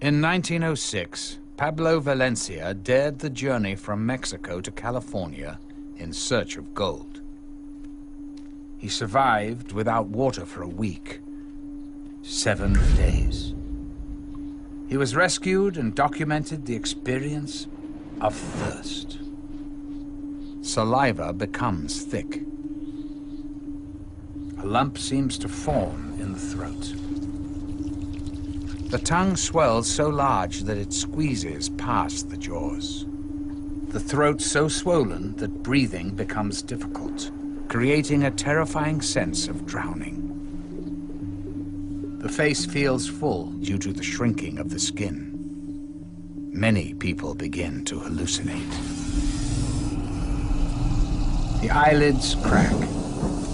In 1906, Pablo Valencia dared the journey from Mexico to California in search of gold. He survived without water for a week, 7 days. He was rescued and documented the experience of thirst. Saliva becomes thick. A lump seems to form in the throat. The tongue swells so large that it squeezes past the jaws. The throat so swollen that breathing becomes difficult, creating a terrifying sense of drowning. The face feels full due to the shrinking of the skin. Many people begin to hallucinate. The eyelids crack,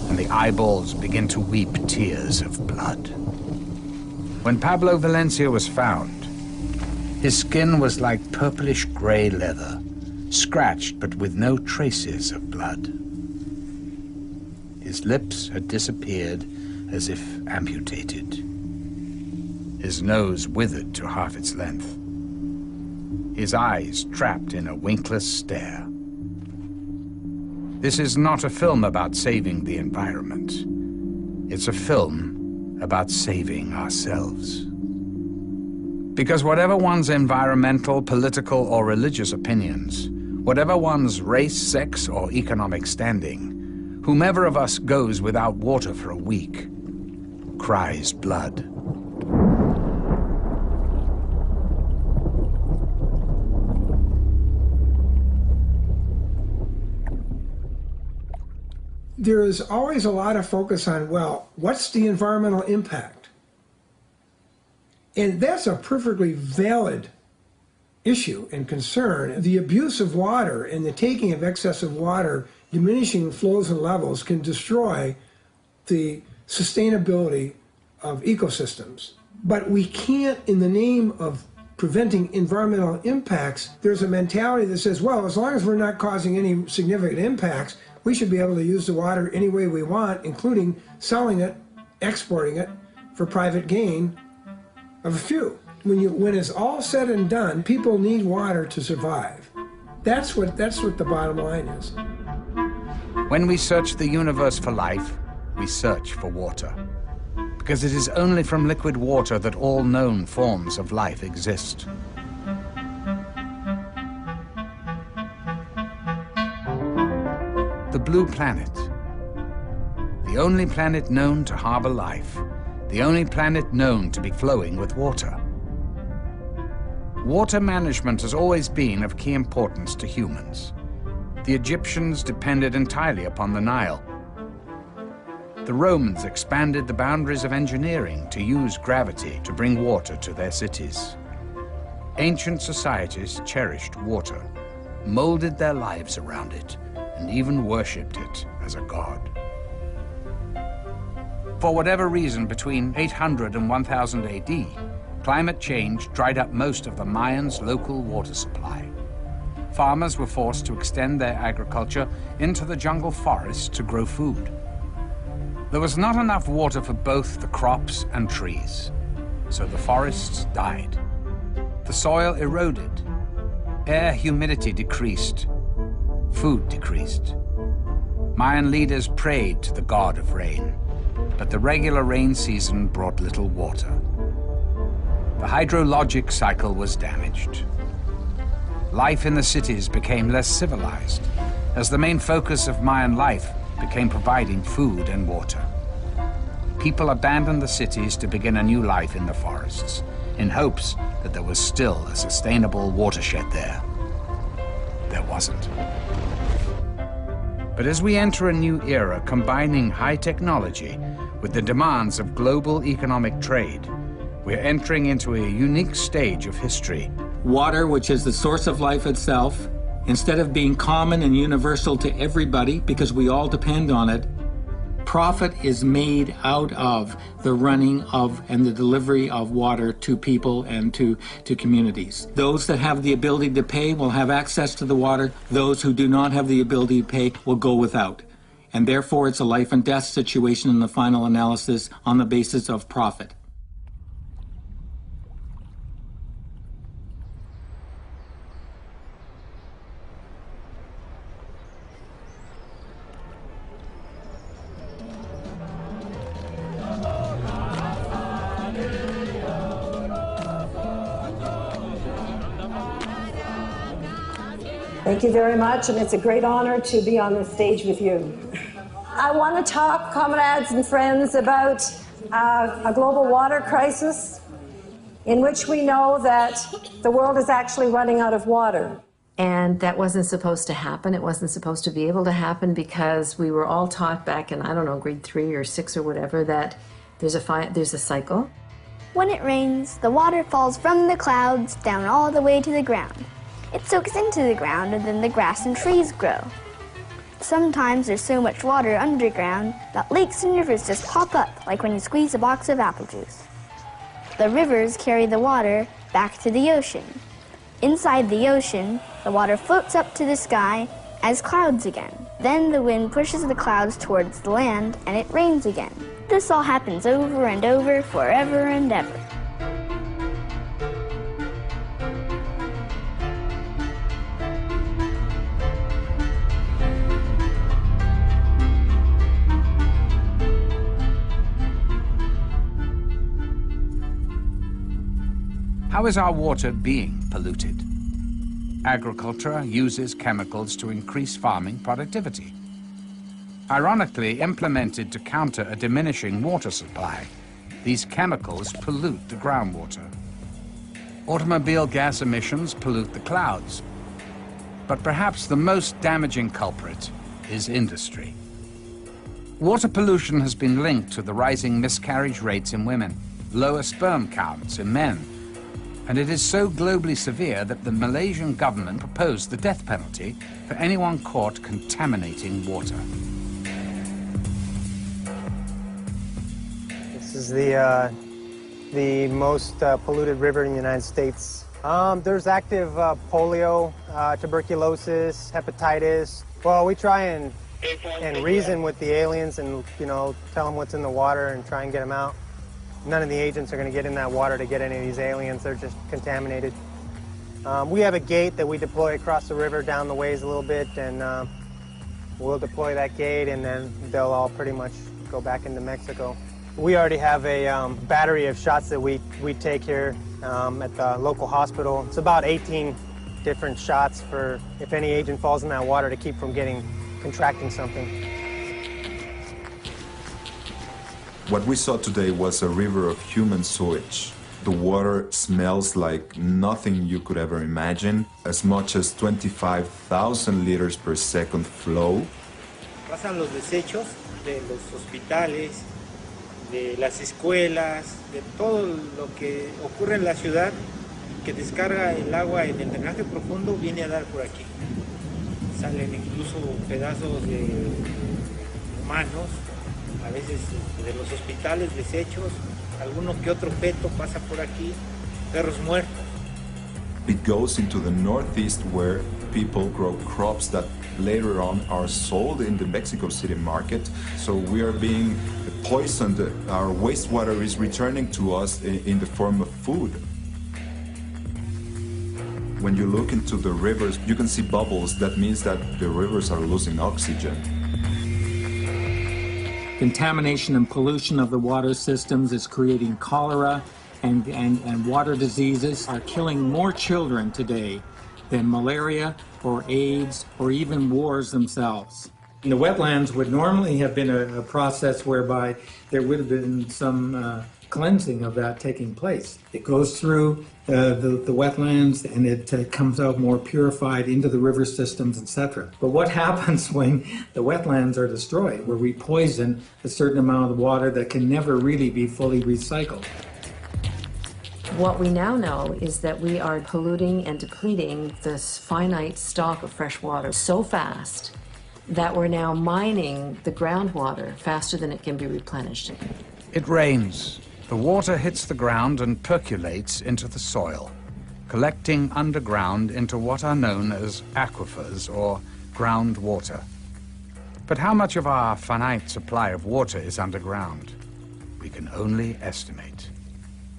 and the eyeballs begin to weep tears of blood. When Pablo Valencia was found, his skin was like purplish-gray leather, scratched but with no traces of blood. His lips had disappeared as if amputated. His nose withered to half its length. His eyes trapped in a winkless stare. This is not a film about saving the environment. It's a film about saving ourselves. Because whatever one's environmental, political, or religious opinions, whatever one's race, sex, or economic standing, whomever of us goes without water for a week cries blood. There is always a lot of focus on, well, what's the environmental impact? And that's a perfectly valid issue and concern. The abuse of water and the taking of excessive water, diminishing flows and levels, can destroy the sustainability of ecosystems. But we can't, in the name of preventing environmental impacts, there's a mentality that says, well, as long as we're not causing any significant impacts, we should be able to use the water any way we want, including selling it, exporting it for private gain of a few. When it's all said and done, people need water to survive. That's what the bottom line is. When we search the universe for life, we search for water. Because it is only from liquid water that all known forms of life exist. The blue planet, the only planet known to harbor life, the only planet known to be flowing with water. Water management has always been of key importance to humans. The Egyptians depended entirely upon the Nile. The Romans expanded the boundaries of engineering to use gravity to bring water to their cities. Ancient societies cherished water, molded their lives around it, and even worshipped it as a god. For whatever reason, between 800 and 1000 AD, climate change dried up most of the Mayans' local water supply. Farmers were forced to extend their agriculture into the jungle forests to grow food. There was not enough water for both the crops and trees, so the forests died. The soil eroded, air humidity decreased, food decreased. Mayan leaders prayed to the god of rain, but the regular rain season brought little water. The hydrologic cycle was damaged. Life in the cities became less civilized, as the main focus of Mayan life became providing food and water. people abandoned the cities to begin a new life in the forests, in hopes that there was still a sustainable watershed there. There wasn't. But as we enter a new era combining high technology with the demands of global economic trade, we're entering into a unique stage of history. Water, which is the source of life itself, instead of being common and universal to everybody because we all depend on it, profit is made out of the running of and the delivery of water to people and to communities. Those that have the ability to pay will have access to the water. Those who do not have the ability to pay will go without. And therefore, it's a life and death situation in the final analysis on the basis of profit. Thank you very much, and it's a great honor to be on this stage with you. I want to talk, comrades and friends, about a global water crisis in which we know that the world is actually running out of water. And that wasn't supposed to happen. It wasn't supposed to be able to happen because we were all taught back in, I don't know, grade 3 or 6 or whatever, that there's a cycle. When it rains, the water falls from the clouds down all the way to the ground. It soaks into the ground and then the grass and trees grow. Sometimes there's so much water underground that lakes and rivers just pop up, like when you squeeze a box of apple juice. The rivers carry the water back to the ocean. Inside the ocean, the water floats up to the sky as clouds again. Then the wind pushes the clouds towards the land and it rains again. This all happens over and over, forever and ever. How is our water being polluted? Agriculture uses chemicals to increase farming productivity. Ironically implemented to counter a diminishing water supply, these chemicals pollute the groundwater. Automobile gas emissions pollute the clouds. But perhaps the most damaging culprit is industry. Water pollution has been linked to the rising miscarriage rates in women, lower sperm counts in men, and it is so globally severe that the Malaysian government proposed the death penalty for anyone caught contaminating water. This is the most polluted river in the United States. There's active polio, tuberculosis, hepatitis. Well, we try and reason with the aliens and, you know, tell them what's in the water and try and get them out. None of the agents are going to get in that water to get any of these aliens. They're just contaminated. We have a gate that we deploy across the river down the ways a little bit, and we'll deploy that gate, and then they'll all pretty much go back into Mexico. We already have a battery of shots that we take here at the local hospital. It's about 18 different shots for if any agent falls in that water to keep from contracting something. What we saw today was a river of human sewage. The water smells like nothing you could ever imagine, as much as 25,000 liters per second flow. Pasan los desechos de los hospitales, de las escuelas, de todo lo que ocurre en la ciudad, que descarga el agua en el drenaje profundo, viene a dar por aquí. Salen incluso pedazos de humanos, a veces de los hospitales, desechos, alguno que otro feto pasa por aquí, perros muertos. It goes into the northeast where people grow crops that later on are sold in the Mexico City market. So we are being poisoned. Our wastewater is returning to us in the form of food. When you look into the rivers, you can see bubbles. That means that the rivers are losing oxygen. Contamination and pollution of the water systems is creating cholera, and water diseases are killing more children today than malaria or AIDS or even wars themselves. The wetlands would normally have been a process whereby there would have been some cleansing of that taking place. It goes through the wetlands and it comes out more purified into the river systems, etc. But what happens when the wetlands are destroyed, where we poison a certain amount of water that can never really be fully recycled? What we now know is that we are polluting and depleting this finite stock of fresh water so fast that we're now mining the groundwater faster than it can be replenished. It rains. The water hits the ground and percolates into the soil, collecting underground into what are known as aquifers or groundwater. But how much of our finite supply of water is underground? We can only estimate,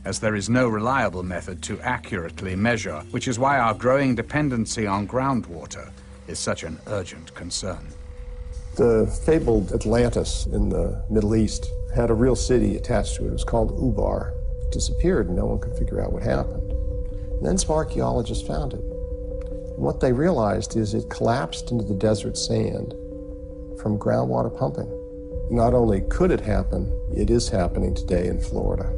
as there is no reliable method to accurately measure, which is why our growing dependency on groundwater is such an urgent concern. The fabled Atlantis in the Middle East had a real city attached to it. It was called Ubar. It disappeared and no one could figure out what happened. And then some archaeologists found it. And what they realized is it collapsed into the desert sand from groundwater pumping. Not only could it happen, it is happening today in Florida.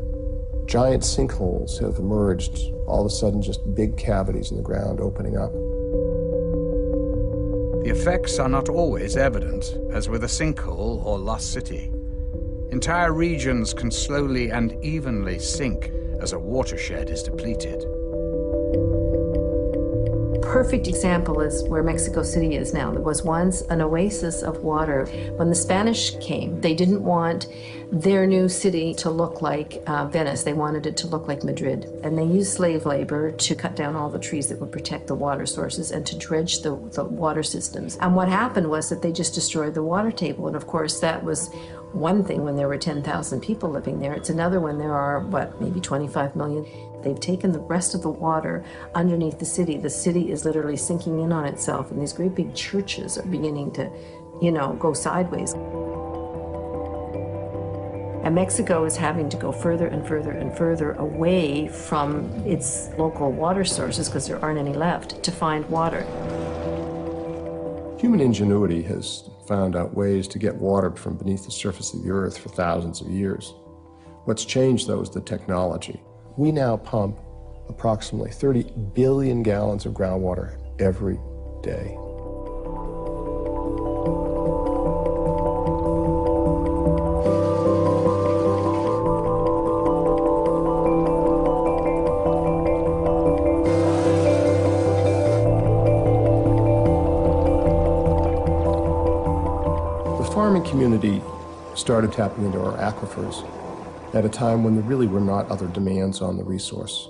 Giant sinkholes have emerged, all of a sudden just big cavities in the ground opening up. The effects are not always evident, as with a sinkhole or lost city. Entire regions can slowly and evenly sink as a watershed is depleted. Perfect example is where Mexico City is now. There was once an oasis of water. When the Spanish came, they didn't want their new city to look like Venice. They wanted it to look like Madrid. And they used slave labor to cut down all the trees that would protect the water sources and to dredge the water systems. And what happened was that they just destroyed the water table. And of course, that was one thing when there were 10,000 people living there. It's another when there are, maybe 25 million. They've taken the rest of the water underneath the city. The city is literally sinking in on itself, and these great big churches are beginning to, go sideways. And Mexico is having to go further and further and further away from its local water sources, because there aren't any left, to find water. Human ingenuity has found out ways to get water from beneath the surface of the earth for thousands of years. What's changed, though, is the technology. We now pump approximately 30 billion gallons of groundwater every day. The farming community started tapping into our aquifers at a time when there really were not other demands on the resource.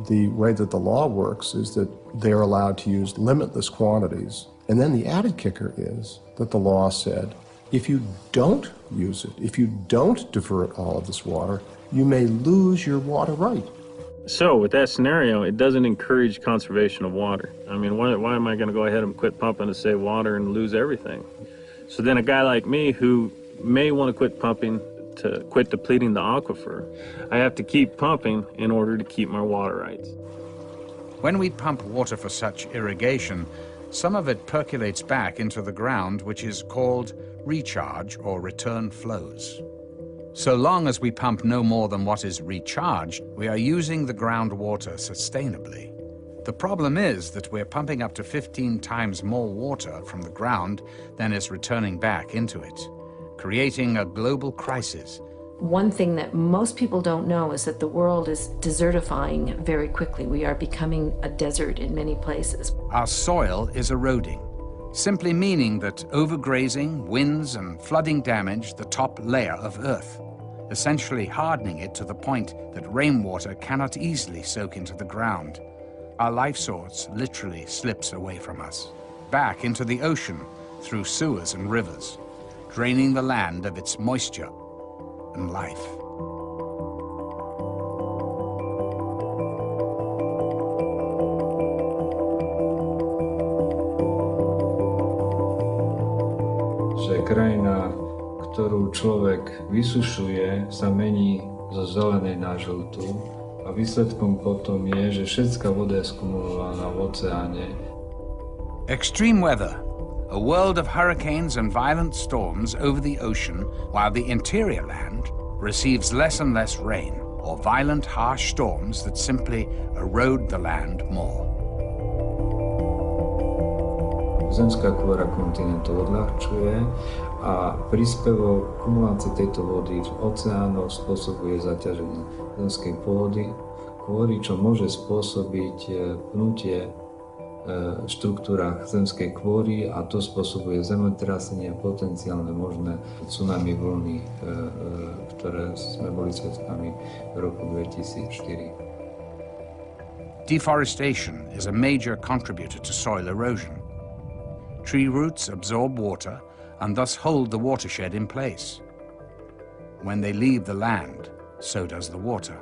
The way that the law works is that they're allowed to use limitless quantities. And then the added kicker is that the law said, if you don't use it, if you don't divert all of this water, you may lose your water right. So with that scenario, it doesn't encourage conservation of water. I mean, why am I going to go ahead and quit pumping to save water and lose everything? So then a guy like me who may want to quit pumping to quit depleting the aquifer, I have to keep pumping in order to keep my water rights. When we pump water for such irrigation, some of it percolates back into the ground, which is called recharge or return flows. So long as we pump no more than what is recharged, we are using the groundwater sustainably. The problem is that we're pumping up to 15 times more water from the ground than is returning back into it, creating a global crisis. One thing that most people don't know is that the world is desertifying very quickly. We are becoming a desert in many places. Our soil is eroding, simply meaning that overgrazing, winds, and flooding damage the top layer of Earth, essentially hardening it to the point that rainwater cannot easily soak into the ground. Our life source literally slips away from us, back into the ocean through sewers and rivers, draining the land of its moisture and life. Že krajina, ktorú človek vysušuje, sa mení zo zelenej na žltú a výsledkom potom je, že všetká voda je skumulovaná v oceáne. Extreme weather, a world of hurricanes and violent storms over the ocean, while the interior land receives less and less rain, or violent, harsh storms that simply erode the land more. Zemská kôra kontinentu odľahčuje a príspevok kumulácie tejto vody v oceánoch spôsobuje zaťaženie zemskej pôdy, kôry, čo môže spôsobiť pnutie v štruktúrach zemskej kôry a to spôsobuje zemetrasenie a potenciálne možné tsunami vlny, ktoré sme boli svedkami v roku 2004. Deforestation is a major contributor to soil erosion. Tree roots absorb water and thus hold the watershed in place. When they leave the land, so does the water.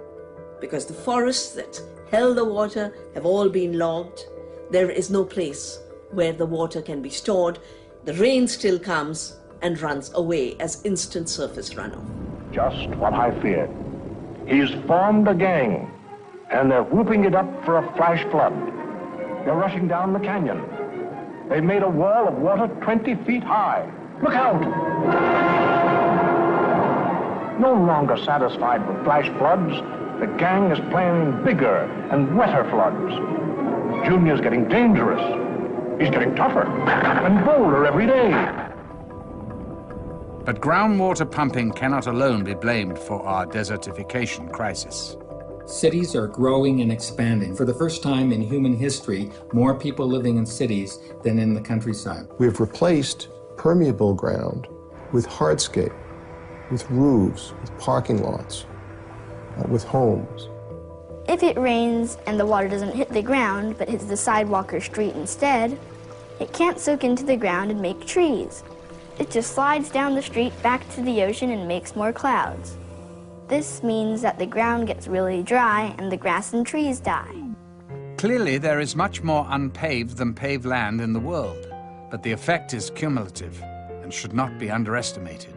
Because the forests that held the water have all been logged, there is no place where the water can be stored. The rain still comes and runs away as instant surface runoff. Just what I feared. He's formed a gang, and they're whooping it up for a flash flood. They're rushing down the canyon. They've made a wall of water 20 feet high. Look out! No longer satisfied with flash floods, the gang is planning bigger and wetter floods. Junior's getting dangerous. He's getting tougher and bolder every day. But groundwater pumping cannot alone be blamed for our desertification crisis. Cities are growing and expanding. For the first time in human history, more people living in cities than in the countryside. We've replaced permeable ground with hardscape, with roofs, with parking lots, with homes. If it rains and the water doesn't hit the ground but hits the sidewalk or street instead, it can't soak into the ground and make trees. It just slides down the street back to the ocean and makes more clouds. This means that the ground gets really dry and the grass and trees die. Clearly, there is much more unpaved than paved land in the world, but the effect is cumulative and should not be underestimated.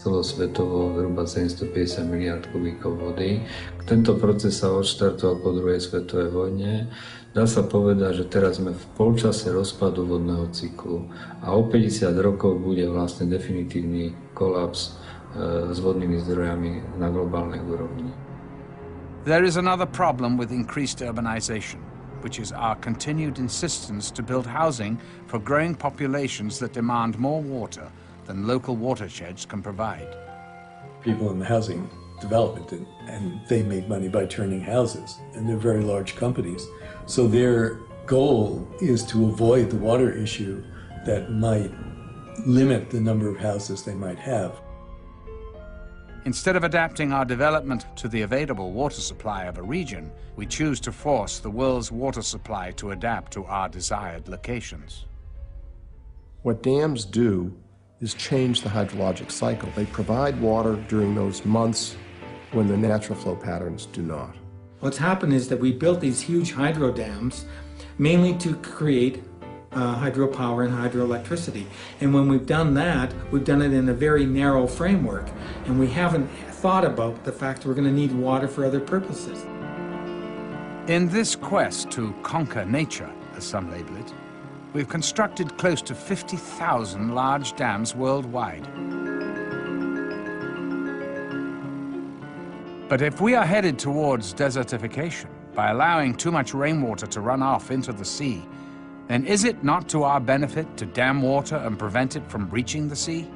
Celosvetovo zhruba 750 miliard kubíkov vody. Tento proces sa odštartoval po druhej svetovej vojne. Dá sa povedať, že teraz sme v polčase rozpadu vodného cyklu a o 50 rokov bude vlastne definitívny kolaps s vodnými zdrojami na globálnej úrovni. There is another problem with increased urbanization, which is our continued insistence to build housing for growing populations that demand more water than local watersheds can provide. People in the housing development, and they make money by turning houses, and they're very large companies. So their goal is to avoid the water issue that might limit the number of houses they might have. Instead of adapting our development to the available water supply of a region, we choose to force the world's water supply to adapt to our desired locations. What dams do is change the hydrologic cycle. They provide water during those months when the natural flow patterns do not. What's happened is that we built these huge hydro dams mainly to create hydropower and hydroelectricity. And when we've done that, we've done it in a very narrow framework, and we haven't thought about the fact that we're going to need water for other purposes. In this quest to conquer nature, as some label it, we've constructed close to 50,000 large dams worldwide. But if we are headed towards desertification by allowing too much rainwater to run off into the sea, then is it not to our benefit to dam water and prevent it from reaching the sea?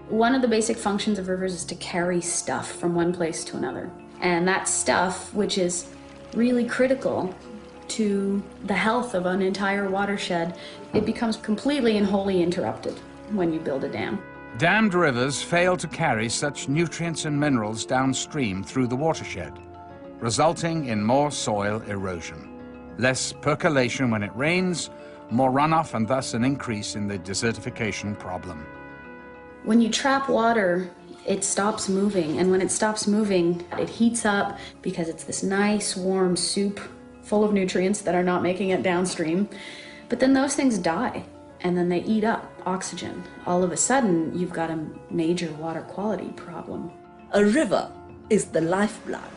One of the basic functions of rivers is to carry stuff from one place to another. And that stuff, which is really critical to the health of an entire watershed, it becomes completely and wholly interrupted when you build a dam. Dammed rivers fail to carry such nutrients and minerals downstream through the watershed, resulting in more soil erosion. Less percolation when it rains, more runoff, and thus an increase in the desertification problem. When you trap water, it stops moving, and when it stops moving, it heats up because it's this nice warm soup full of nutrients that are not making it downstream. But then those things die, and then they eat up oxygen. All of a sudden, you've got a major water quality problem. A river is the lifeblood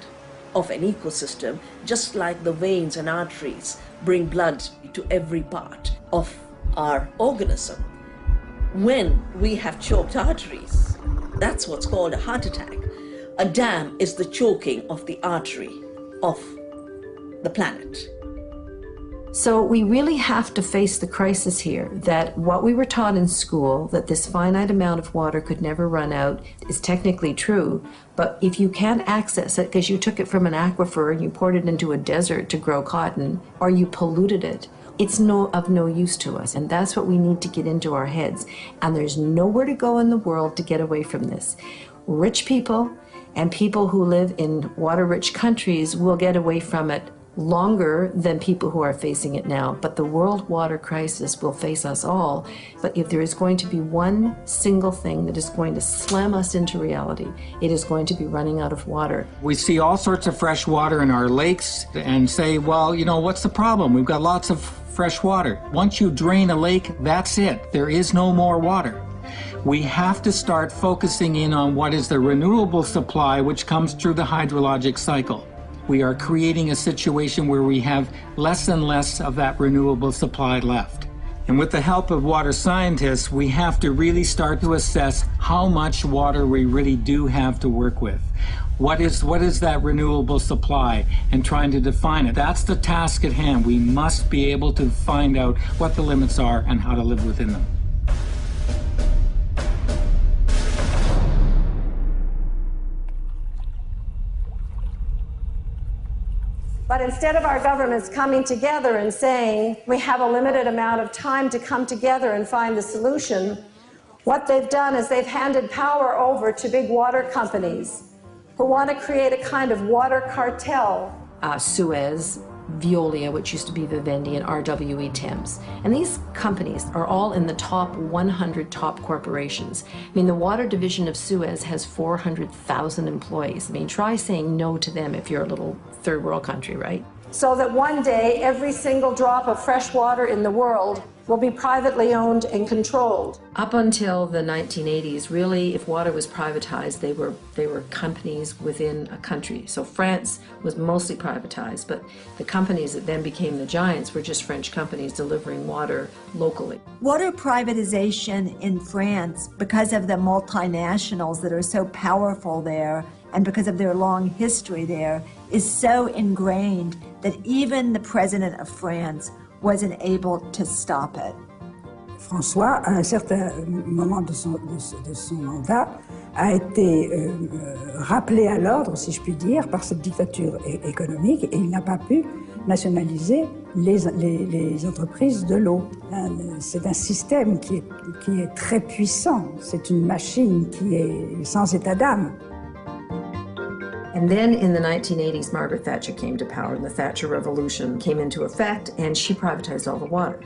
of an ecosystem, just like the veins and arteries bring blood to every part of our organism. When we have choked arteries, that's what's called a heart attack. A dam is the choking of the artery of the planet. So we really have to face the crisis here that what we were taught in school, that this finite amount of water could never run out, is technically true. But if you can't access it because you took it from an aquifer and you poured it into a desert to grow cotton, or you polluted it, it's of no use to us. And that's what we need to get into our heads. And there's nowhere to go in the world to get away from this. Rich people and people who live in water-rich countries will get away from it longer than people who are facing it now. But the world water crisis will face us all. But if there is going to be one single thing that is going to slam us into reality, it is going to be running out of water. We see all sorts of fresh water in our lakes and say, well, you know, what's the problem? We've got lots of fresh water. Once you drain a lake, that's it. There is no more water. We have to start focusing in on what is the renewable supply, which comes through the hydrologic cycle. We are creating a situation where we have less and less of that renewable supply left. And with the help of water scientists, we have to really start to assess how much water we really do have to work with. What is that renewable supply, and trying to define it. That's the task at hand. We must be able to find out what the limits are and how to live within them. But instead of our governments coming together and saying, we have a limited amount of time to come together and find the solution, what they've done is they've handed power over to big water companies who want to create a kind of water cartel. Suez, Veolia, which used to be Vivendi, and RWE Thames. And these companies are all in the top 100 top corporations. I mean, the water division of Suez has 400,000 employees. I mean, try saying no to them if you're a little third world country, right? So that one day, every single drop of fresh water in the world will be privately owned and controlled. Up until the 1980s, really, if water was privatized, they were companies within a country. So France was mostly privatized, but the companies that then became the giants were just French companies delivering water locally. Water privatization in France, because of the multinationals that are so powerful there, and because of their long history there, is so ingrained that even the president of France wasn't able to stop it. François, à un certain moment de son mandat, a été rappelé à l'ordre, si je puis dire, par cette dictature économique, et il n'a pas pu nationaliser les entreprises de l'eau. C'est un système qui est très puissant, c'est une machine qui est sans état d'âme. And then in the 1980s, Margaret Thatcher came to power, and the Thatcher Revolution came into effect, and she privatized all the water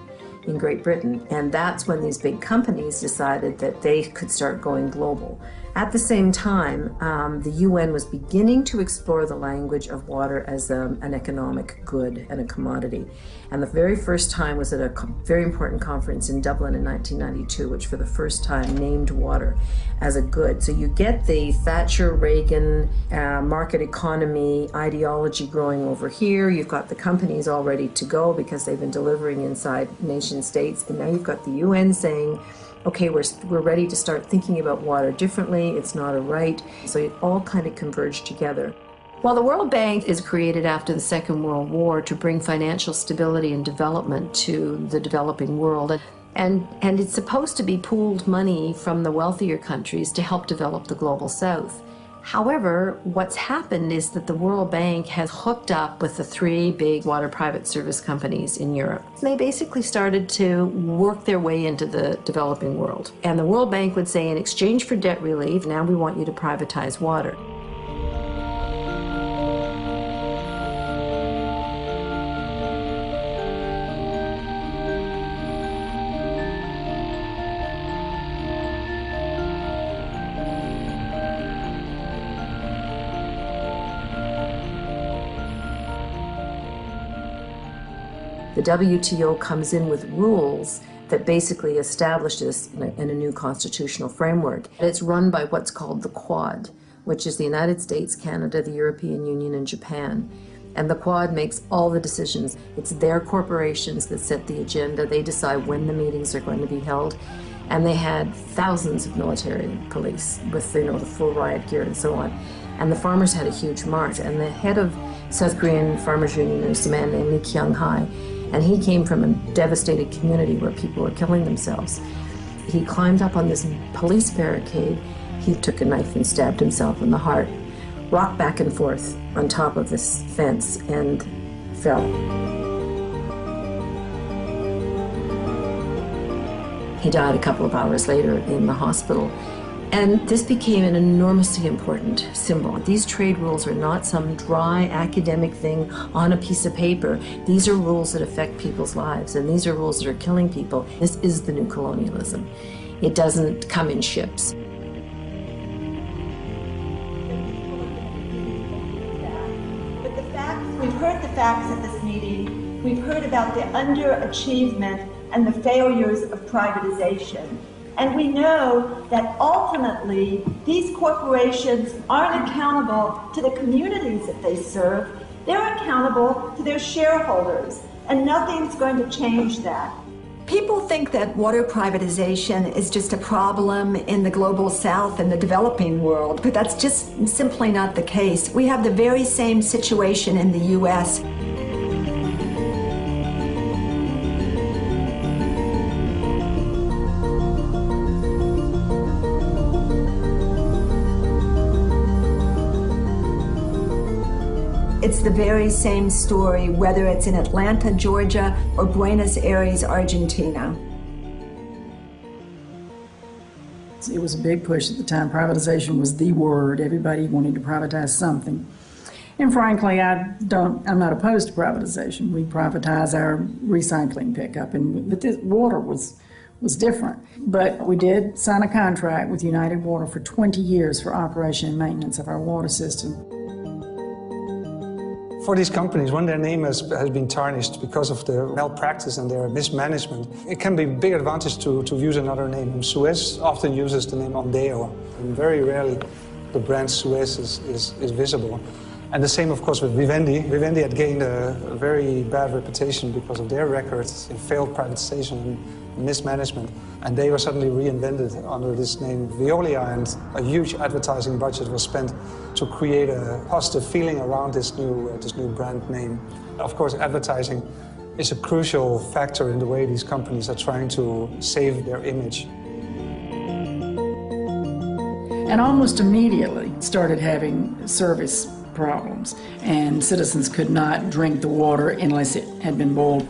in Great Britain. And that's when these big companies decided that they could start going global. At the same time, the UN was beginning to explore the language of water as an economic good and a commodity. And the very first time was at a very important conference in Dublin in 1992, which for the first time named water as a good. So you get the Thatcher-Reagan market economy ideology growing over here. You've got the companies all ready to go because they've been delivering inside nation states. And now you've got the UN saying, okay, we're ready to start thinking about water differently. It's not a right. So it all kind of converged together. Well, the World Bank is created after the Second World War to bring financial stability and development to the developing world. And it's supposed to be pooled money from the wealthier countries to help develop the global south. However, what's happened is that the World Bank has hooked up with the three big water private service companies in Europe. They basically started to work their way into the developing world. And the World Bank would say, in exchange for debt relief, now we want you to privatize water. The WTO comes in with rules that basically establish this in a new constitutional framework. It's run by what's called the Quad, which is the United States, Canada, the European Union, and Japan. And the Quad makes all the decisions. It's their corporations that set the agenda. They decide when the meetings are going to be held. And they had thousands of military police with, the full riot gear and so on. And the farmers had a huge march. And the head of South Korean Farmers Union is a man named Lee Kyung-hae. And he came from a devastated community where people were killing themselves. He climbed up on this police barricade. He took a knife and stabbed himself in the heart, rocked back and forth on top of this fence, and fell. He died a couple of hours later in the hospital. And this became an enormously important symbol. These trade rules are not some dry academic thing on a piece of paper. These are rules that affect people's lives, and these are rules that are killing people. This is the new colonialism. It doesn't come in ships. But the facts, we've heard the facts at this meeting. We've heard about the underachievement and the failures of privatization. And we know that ultimately, these corporations aren't accountable to the communities that they serve. They're accountable to their shareholders, and nothing's going to change that. People think that water privatization is just a problem in the global south and the developing world, but that's just simply not the case. We have the very same situation in the U.S. It's the very same story, whether it's in Atlanta, Georgia, or Buenos Aires, Argentina. It was a big push at the time. Privatization was the word. Everybody wanted to privatize something. And frankly, I'm not opposed to privatization. We privatize our recycling pickup, but this water was different. But we did sign a contract with United Water for 20 years for operation and maintenance of our water system. For these companies, when their name has been tarnished because of their malpractice and their mismanagement, it can be a big advantage to use another name. Suez often uses the name Ondeo, and very rarely the brand Suez is visible. And the same, of course, with Vivendi. Vivendi had gained a very bad reputation because of their records in failed privatization and mismanagement. And they were suddenly reinvented under this name Veolia, and a huge advertising budget was spent to create a positive feeling around this new brand name. Of course, advertising is a crucial factor in the way these companies are trying to save their image. And almost immediately started having service problems, and citizens could not drink the water unless it had been boiled.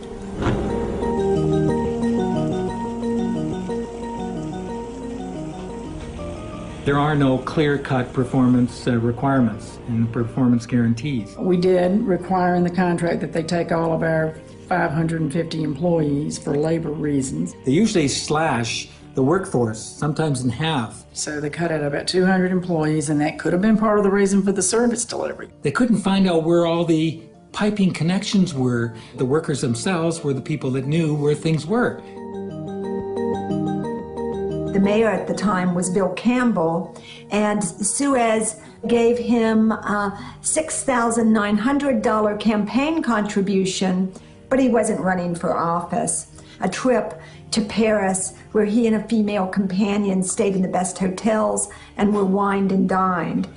There are no clear-cut performance requirements and performance guarantees. We did require in the contract that they take all of our 550 employees for labor reasons. They usually slash the workforce, sometimes in half. So they cut out about 200 employees, and that could have been part of the reason for the service delivery. They couldn't find out where all the piping connections were. The workers themselves were the people that knew where things were. The mayor at the time was Bill Campbell, and Suez gave him a $6,900 campaign contribution, but he wasn't running for office. A trip to Paris where he and a female companion stayed in the best hotels and were wined and dined.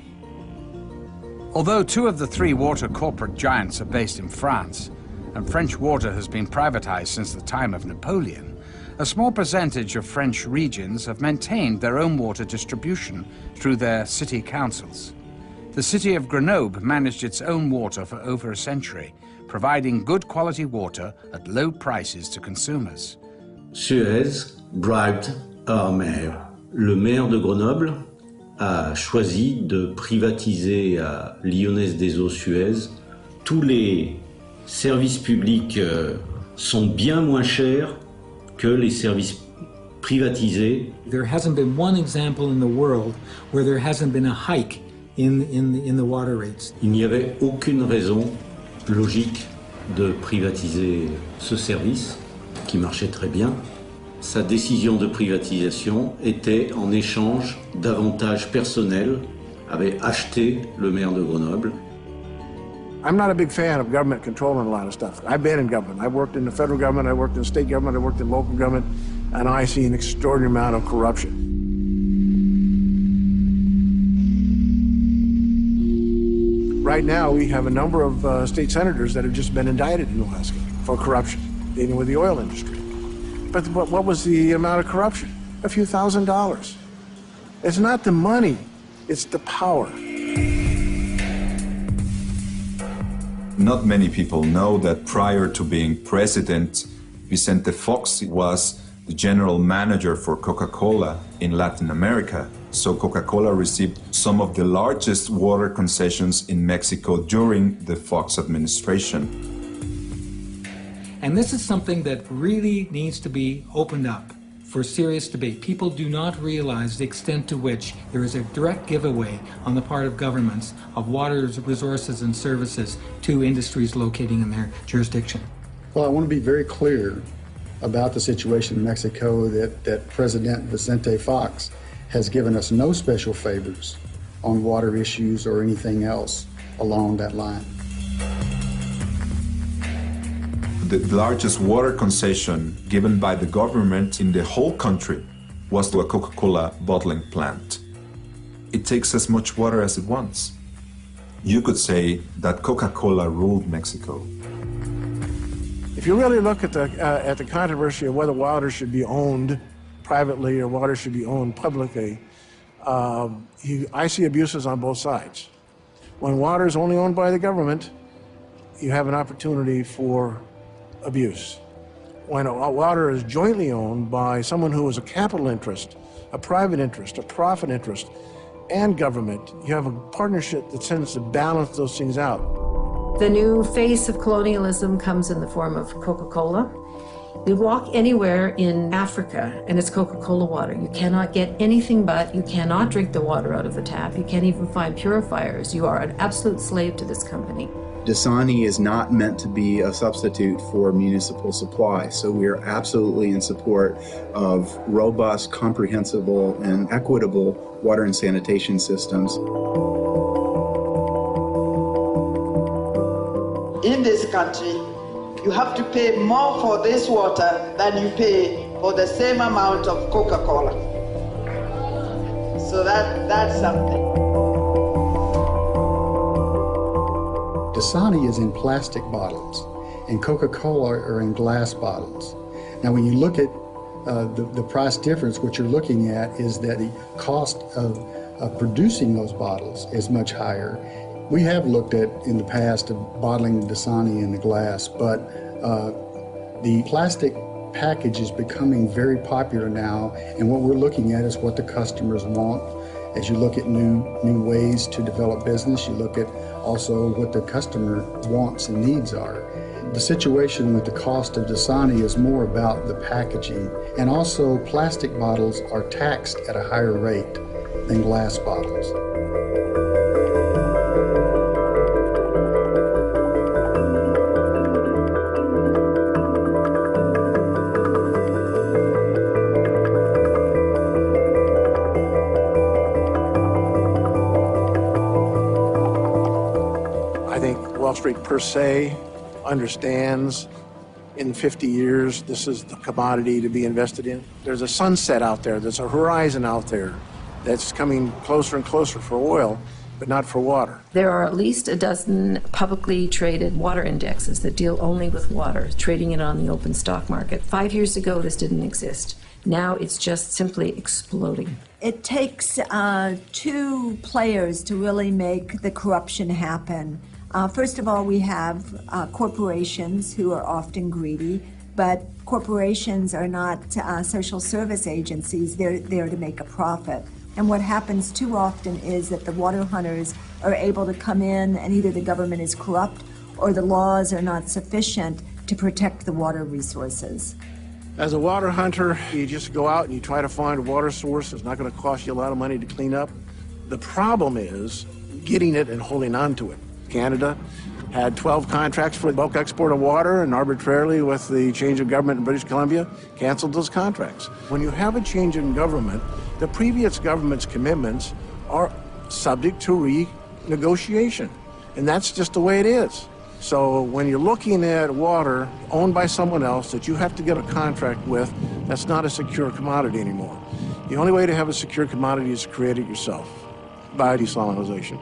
Although two of the three water corporate giants are based in France, and French water has been privatized since the time of Napoleon, a small percentage of French regions have maintained their own water distribution through their city councils. The city of Grenoble managed its own water for over a century, providing good quality water at low prices to consumers. Suez bribed our mayor. Le maire de Grenoble a choisi de privatiser à Lyonnaise des Eaux Suez. Tous les services publics sont bien moins chers que les services privatisés. There hasn't been one example in the world where there hasn't been a hike in the water rates. Il n'y avait aucune raison logique de privatiser ce service qui marchait très bien. Sa décision de privatisation était en échange d'avantages personnels, avait acheté le maire de Grenoble. I'm not a big fan of government controlling a lot of stuff. I've been in government. I've worked in the federal government, I worked in state government, I worked in local government, and I see an extraordinary amount of corruption. Right now, we have a number of state senators that have just been indicted in Alaska for corruption, dealing with the oil industry. But what was the amount of corruption? A few $1,000s. It's not the money, it's the power. Not many people know that prior to being president, Vicente Fox was the general manager for Coca-Cola in Latin America. So Coca-Cola received some of the largest water concessions in Mexico during the Fox administration. And this is something that really needs to be opened up for serious debate. People do not realize the extent to which there is a direct giveaway on the part of governments of water resources and services to industries locating in their jurisdiction. Well, I want to be very clear about the situation in Mexico that President Vicente Fox has given us no special favors on water issues or anything else along that line. The largest water concession given by the government in the whole country was to a Coca-Cola bottling plant. It takes as much water as it wants. You could say that Coca-Cola ruled Mexico. If you really look at the controversy of whether water should be owned privately or water should be owned publicly, I see abuses on both sides. When water is only owned by the government, you have an opportunity for abuse. When water is jointly owned by someone who is a capital interest, a private interest, a profit interest, and government, you have a partnership that tends to balance those things out. The new face of colonialism comes in the form of Coca-Cola. You walk anywhere in Africa and it's Coca-Cola water. You cannot get anything but, you cannot drink the water out of the tap. You can't even find purifiers. You are an absolute slave to this company. Dasani is not meant to be a substitute for municipal supply, so we are absolutely in support of robust, comprehensible, and equitable water and sanitation systems. In this country, you have to pay more for this water than you pay for the same amount of Coca-Cola. So that's something. Dasani is in plastic bottles, and Coca-Cola are in glass bottles. Now, when you look at the price difference, what you're looking at is that the cost of producing those bottles is much higher. We have looked at, in the past, of bottling Dasani in the glass, but the plastic package is becoming very popular now, and what we're looking at is what the customers want. As you look at new ways to develop business, you look at also what the customer wants and needs are. The situation with the cost of Dasani is more about the packaging, and also plastic bottles are taxed at a higher rate than glass bottles. Wall Street per se understands in 50 years this is the commodity to be invested in. There's a sunset out there, there's a horizon out there that's coming closer and closer for oil, but not for water. There are at least a dozen publicly traded water indexes that deal only with water, trading it on the open stock market. 5 years ago, this didn't exist. Now it's just simply exploding. It takes two players to really make the corruption happen. First of all, we have corporations who are often greedy, but corporations are not social service agencies. They're there to make a profit. And what happens too often is that the water hunters are able to come in and either the government is corrupt or the laws are not sufficient to protect the water resources. As a water hunter, you just go out and you try to find a water source. It's not going to cost you a lot of money to clean up. The problem is getting it and holding on to it. Canada had 12 contracts for bulk export of water, and arbitrarily, with the change of government in British Columbia, canceled those contracts. When you have a change in government, the previous government's commitments are subject to renegotiation. And that's just the way it is. So when you're looking at water owned by someone else that you have to get a contract with, that's not a secure commodity anymore. The only way to have a secure commodity is to create it yourself by desalination.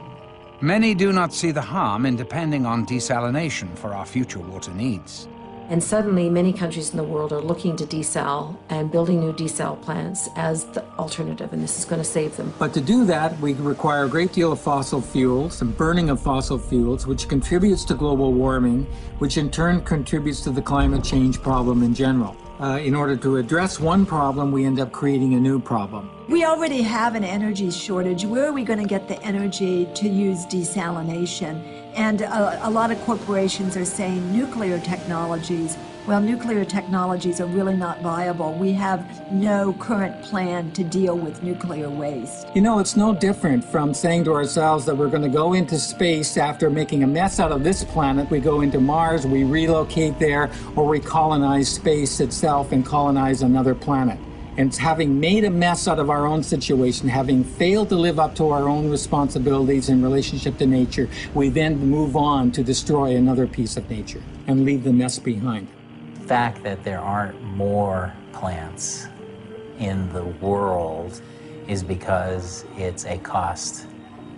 Many do not see the harm in depending on desalination for our future water needs. And suddenly, many countries in the world are looking to desal and building new desal plants as the alternative, and this is going to save them. But to do that, we require a great deal of fossil fuels and burning of fossil fuels, which contributes to global warming, which in turn contributes to the climate change problem in general. In order to address one problem, we end up creating a new problem. We already have an energy shortage. Where are we going to get the energy to use desalination? And a lot of corporations are saying nuclear technologies. Well, nuclear technologies are really not viable. We have no current plan to deal with nuclear waste. You know, it's no different from saying to ourselves that we're going to go into space after making a mess out of this planet. We go into Mars, we relocate there, or we colonize space itself and colonize another planet. And having made a mess out of our own situation, having failed to live up to our own responsibilities in relationship to nature, we then move on to destroy another piece of nature and leave the mess behind. The fact that there aren't more plants in the world is because it's a cost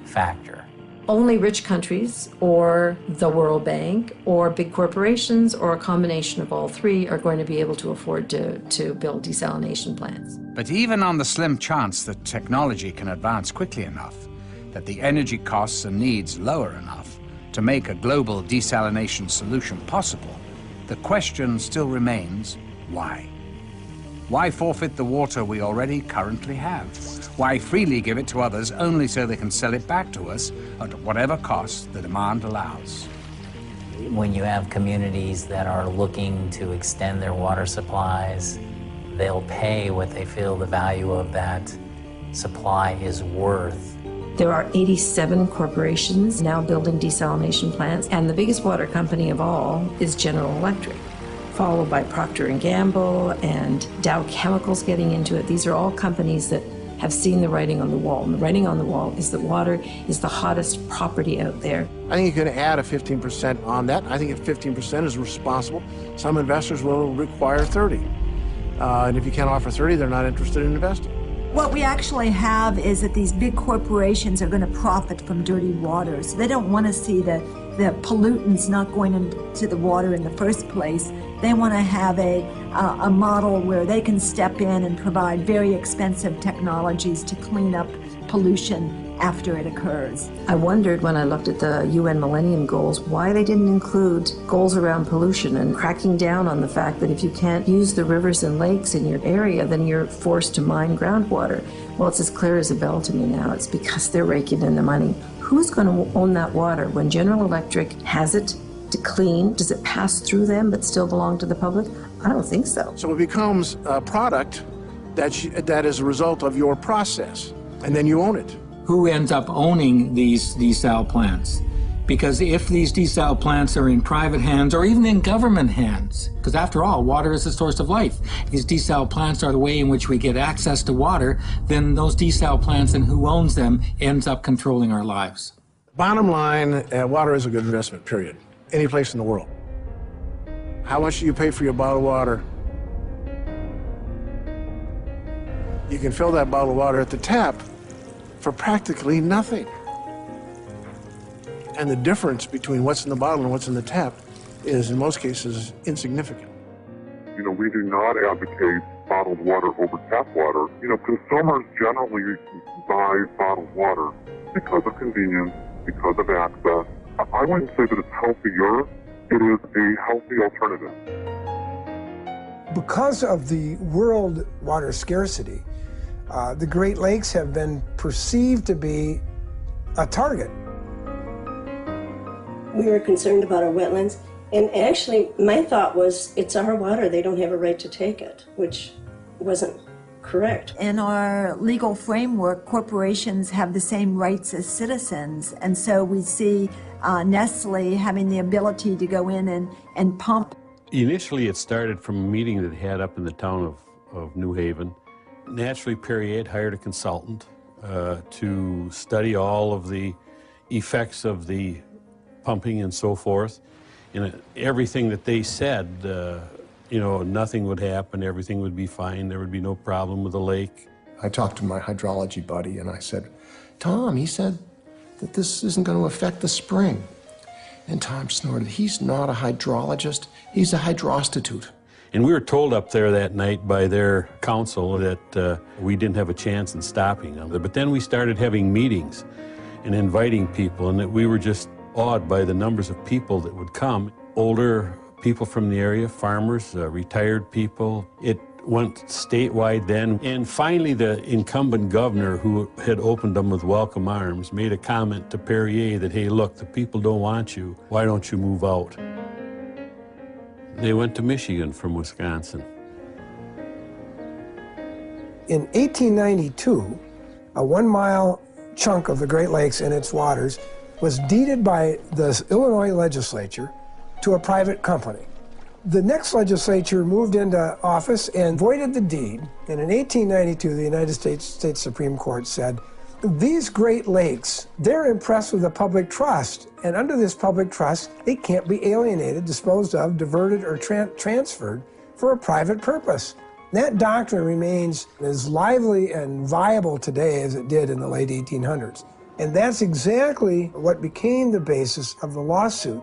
factor. Only rich countries or the World Bank or big corporations or a combination of all three are going to be able to afford to build desalination plants. But even on the slim chance that technology can advance quickly enough, that the energy costs and needs lower enough to make a global desalination solution possible, the question still remains, why? Why forfeit the water we already currently have? Why freely give it to others only so they can sell it back to us at whatever cost the demand allows? When you have communities that are looking to extend their water supplies, they'll pay what they feel the value of that supply is worth. There are 87 corporations now building desalination plants, and the biggest water company of all is General Electric, followed by Procter & Gamble and Dow Chemicals getting into it. These are all companies that have seen the writing on the wall. And the writing on the wall is that water is the hottest property out there. I think you can add a 15% on that. I think if 15% is responsible, some investors will require 30. And if you can't offer 30, they're not interested in investing. What we actually have is that these big corporations are going to profit from dirty water. So they don't want to see the pollutants not going into the water in the first place. They want to have a model where they can step in and provide very expensive technologies to clean up pollution after it occurs. I wondered when I looked at the UN Millennium Goals why they didn't include goals around pollution and cracking down on the fact that if you can't use the rivers and lakes in your area, then you're forced to mine groundwater. Well, it's as clear as a bell to me now. It's because they're raking in the money. Who's going to own that water? When General Electric has it to clean, does it pass through them but still belong to the public? I don't think so. So it becomes a product that is a result of your process, and then you own it. Who ends up owning these desal plants? Because if these desal plants are in private hands or even in government hands, because after all, water is the source of life. These desal plants are the way in which we get access to water, then those desal plants and who owns them ends up controlling our lives. Bottom line, water is a good investment, period. Any place in the world. How much do you pay for your bottle of water? You can fill that bottle of water at the tap for practically nothing. And the difference between what's in the bottle and what's in the tap is, in most cases, insignificant. You know, we do not advocate bottled water over tap water. You know, consumers generally buy bottled water because of convenience, because of access. I wouldn't say that it's healthier. It is a healthy alternative. Because of the world water scarcity, the Great Lakes have been perceived to be a target. We were concerned about our wetlands, and actually my thought was it's our water, they don't have a right to take it, which wasn't correct. In our legal framework, corporations have the same rights as citizens, and so we see Nestle having the ability to go in and pump. Initially it started from a meeting that had up in the town of New Haven. Naturally, Perrier hired a consultant to study all of the effects of the pumping and so forth. And everything that they said, you know, nothing would happen, everything would be fine, there would be no problem with the lake. I talked to my hydrology buddy and I said, Tom, he said that this isn't going to affect the spring. And Tom snorted, he's not a hydrologist, he's a hydrostitute. And we were told up there that night by their council that we didn't have a chance in stopping them. But then we started having meetings and inviting people, and that we were just awed by the numbers of people that would come. Older people from the area, farmers, retired people. It went statewide then. And finally, the incumbent governor, who had opened them with welcome arms, made a comment to Perrier that, hey, look, the people don't want you. Why don't you move out? They went to Michigan from Wisconsin. In 1892, a 1-mile chunk of the Great Lakes and its waters was deeded by the Illinois legislature to a private company. The next legislature moved into office and voided the deed, and in 1892, the United States Supreme Court said, these Great Lakes, they're impressed with the public trust, and under this public trust, they can't be alienated, disposed of, diverted, or transferred for a private purpose. That doctrine remains as lively and viable today as it did in the late 1800s. And that's exactly what became the basis of the lawsuit.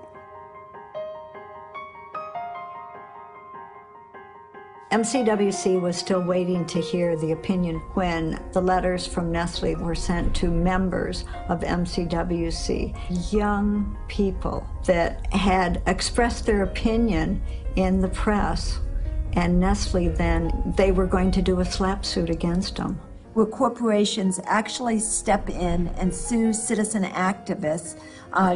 MCWC was still waiting to hear the opinion when the letters from Nestle were sent to members of MCWC, young people that had expressed their opinion in the press, and Nestle then, they were going to do a slap suit against them. Where corporations actually step in and sue citizen activists.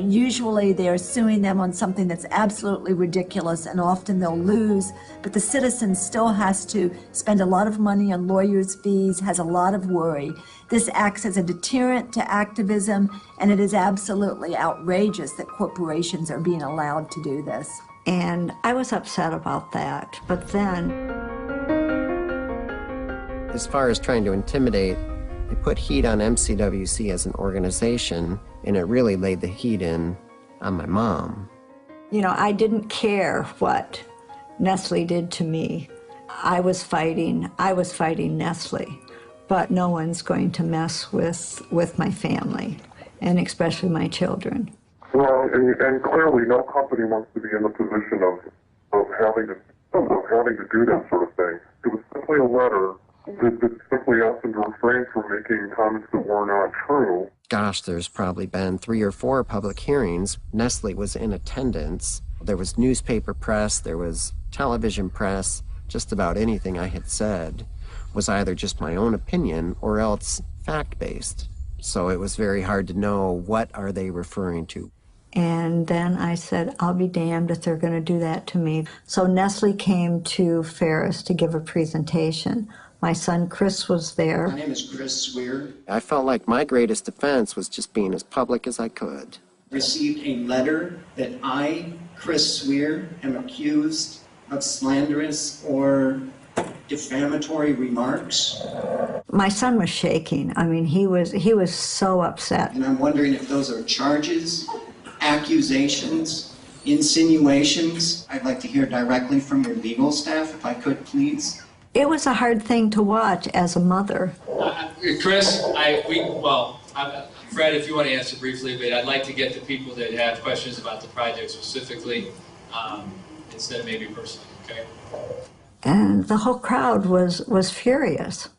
Usually they're suing them on something that's absolutely ridiculous, and often they'll lose, but the citizen still has to spend a lot of money on lawyers' fees, has a lot of worry. This acts as a deterrent to activism, and it is absolutely outrageous that corporations are being allowed to do this. And I was upset about that, but then... As far as trying to intimidate, they put heat on MCWC as an organization, and it really laid the heat in on my mom. You know, I didn't care what Nestle did to me. I was fighting Nestle, but no one's going to mess with my family, and especially my children. Well, and clearly no company wants to be in the position of having to do that sort of thing. It was simply a letter that simply asked them to refrain from making comments that were not true. Gosh, there's probably been 3 or 4 public hearings. Nestle was in attendance. There was newspaper press, there was television press. Just about anything I had said was either just my own opinion or else fact-based. So it was very hard to know what are they referring to. And then I said, I'll be damned if they're going to do that to me. So Nestle came to Ferris to give a presentation. My son Chris was there. My name is Chris Swear. I felt like my greatest defense was just being as public as I could. Received a letter that I, Chris Swear, am accused of slanderous or defamatory remarks. My son was shaking. I mean, he was so upset. And I'm wondering if those are charges, accusations, insinuations. I'd like to hear directly from your legal staff, if I could, please. It was a hard thing to watch as a mother. Chris, Fred, if you want to answer briefly, but I'd like to get to people that have questions about the project specifically, instead of maybe personally, okay? And the whole crowd was furious.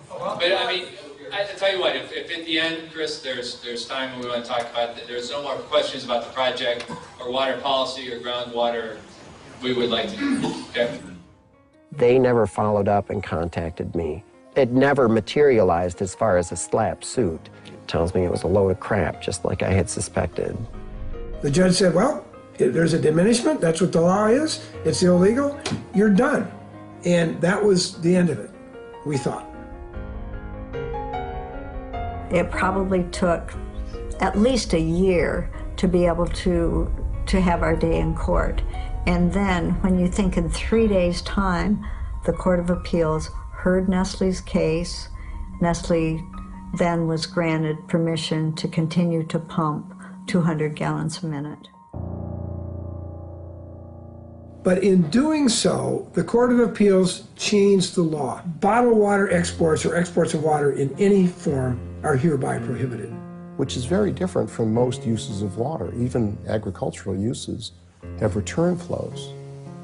But I mean, I tell you what, if at the end, Chris, there's time when we want to talk about that, there's no more questions about the project or water policy or groundwater, we would like to, okay? They never followed up and contacted me. It never materialized as far as a slap suit. It tells me it was a load of crap, just like I had suspected. The judge said, well, there's a diminishment, that's what the law is, it's illegal, you're done. And that was the end of it, we thought. It probably took at least a year to be able to have our day in court. And then, when you think in 3 days' time, the Court of Appeals heard Nestle's case. Nestle then was granted permission to continue to pump 200 gallons a minute. But in doing so, the Court of Appeals changed the law. Bottled water exports or exports of water in any form are hereby prohibited. Which is very different from most uses of water. Even agricultural uses have return flows,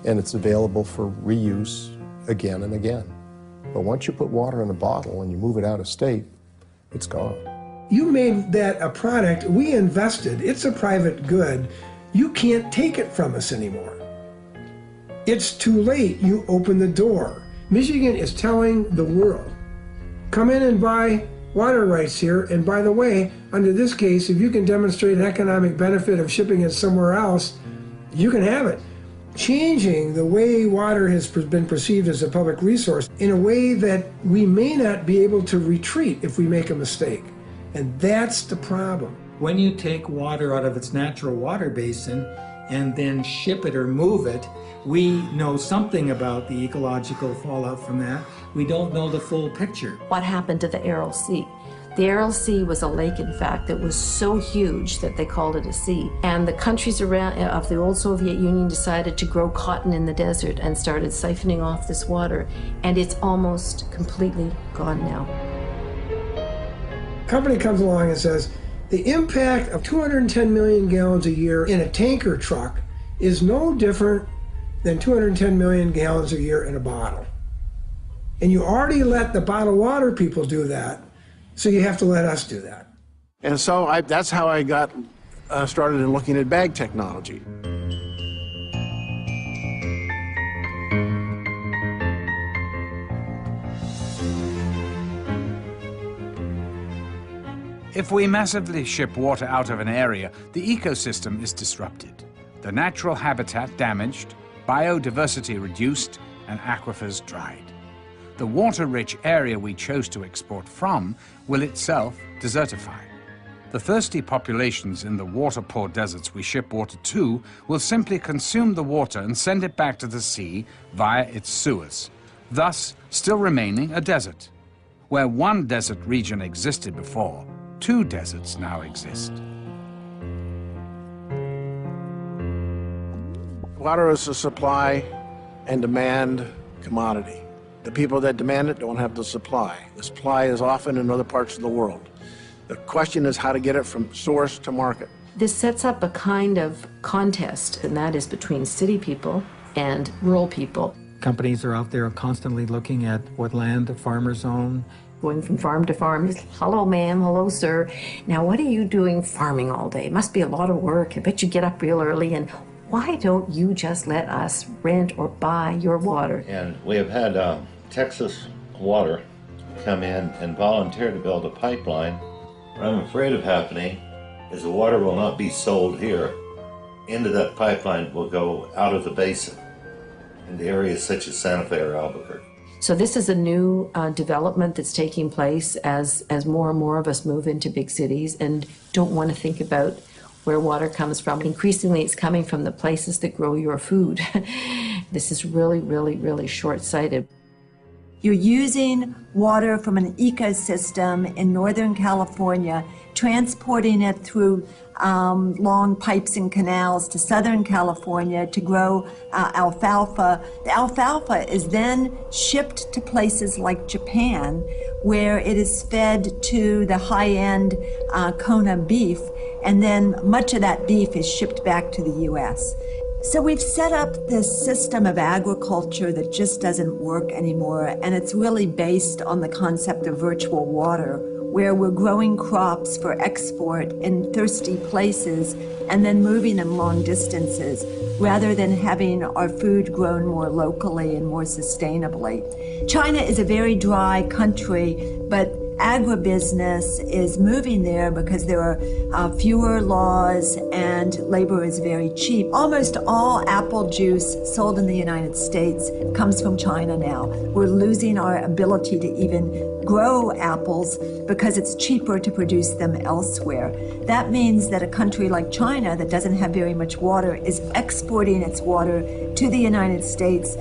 and it's available for reuse again and again. But once you put water in a bottle and you move it out of state, it's gone. You made that a product, we invested, it's a private good, you can't take it from us anymore. It's too late, you open the door. Michigan is telling the world, come in and buy water rights here, and by the way, under this case, if you can demonstrate an economic benefit of shipping it somewhere else, you can have it. Changing the way water has been perceived as a public resource in a way that we may not be able to retreat if we make a mistake. And that's the problem. When you take water out of its natural water basin and then ship it or move it, we know something about the ecological fallout from that. We don't know the full picture. What happened to the Aral Sea? The Aral Sea was a lake, in fact, that was so huge that they called it a sea. And the countries around of the old Soviet Union decided to grow cotton in the desert and started siphoning off this water. And it's almost completely gone now. Company comes along and says, the impact of 210 million gallons a year in a tanker truck is no different than 210 million gallons a year in a bottle. And you already let the bottled water people do that, so you have to let us do that. And so that's how I got started in looking at bag technology. If we massively ship water out of an area, the ecosystem is disrupted, the natural habitat damaged, biodiversity reduced, and aquifers dried. The water-rich area we chose to export from will itself desertify. The thirsty populations in the water-poor deserts we ship water to will simply consume the water and send it back to the sea via its sewers, thus still remaining a desert. Where one desert region existed before, two deserts now exist. Water is a supply and demand commodity. The people that demand it don't have the supply. The supply is often in other parts of the world. The question is how to get it from source to market. This sets up a kind of contest, and that is between city people and rural people. Companies are out there constantly looking at what land the farmers own. Going from farm to farm, hello ma'am, hello sir. Now what are you doing farming all day? It must be a lot of work. I bet you get up real early, and why don't you just let us rent or buy your water? And we have had Texas Water come in and volunteer to build a pipeline. What I'm afraid of happening is the water will not be sold here. Into that pipeline will go out of the basin into areas such as Santa Fe or Albuquerque. So this is a new development that's taking place as more and more of us move into big cities and don't want to think about where water comes from. Increasingly, it's coming from the places that grow your food. This is really, really, really short-sighted. You're using water from an ecosystem in Northern California, transporting it through long pipes and canals to Southern California to grow alfalfa. The alfalfa is then shipped to places like Japan, where it is fed to the high-end Kona beef, and then much of that beef is shipped back to the U.S. So we've set up this system of agriculture that just doesn't work anymore, and it's really based on the concept of virtual water, where we're growing crops for export in thirsty places and then moving them long distances, rather than having our food grown more locally and more sustainably. China is a very dry country, but agribusiness is moving there because there are fewer laws and labor is very cheap. Almost all apple juice sold in the United States comes from China now. We're losing our ability to even grow apples because it's cheaper to produce them elsewhere. That means that a country like China that doesn't have very much water is exporting its water to the United States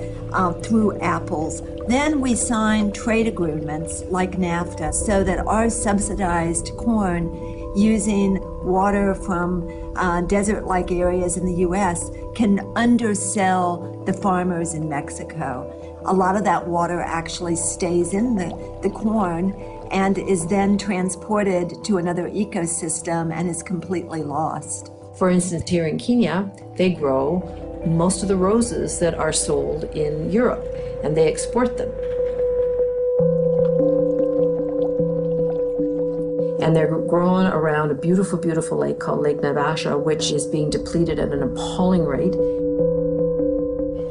through apples. Then we sign trade agreements like NAFTA so that our subsidized corn using water from desert-like areas in the US can undersell the farmers in Mexico. A lot of that water actually stays in the corn and is then transported to another ecosystem and is completely lost. For instance, here in Kenya, they grow most of the roses that are sold in Europe, and they export them. And they're grown around a beautiful, beautiful lake called Lake Naivasha, which is being depleted at an appalling rate.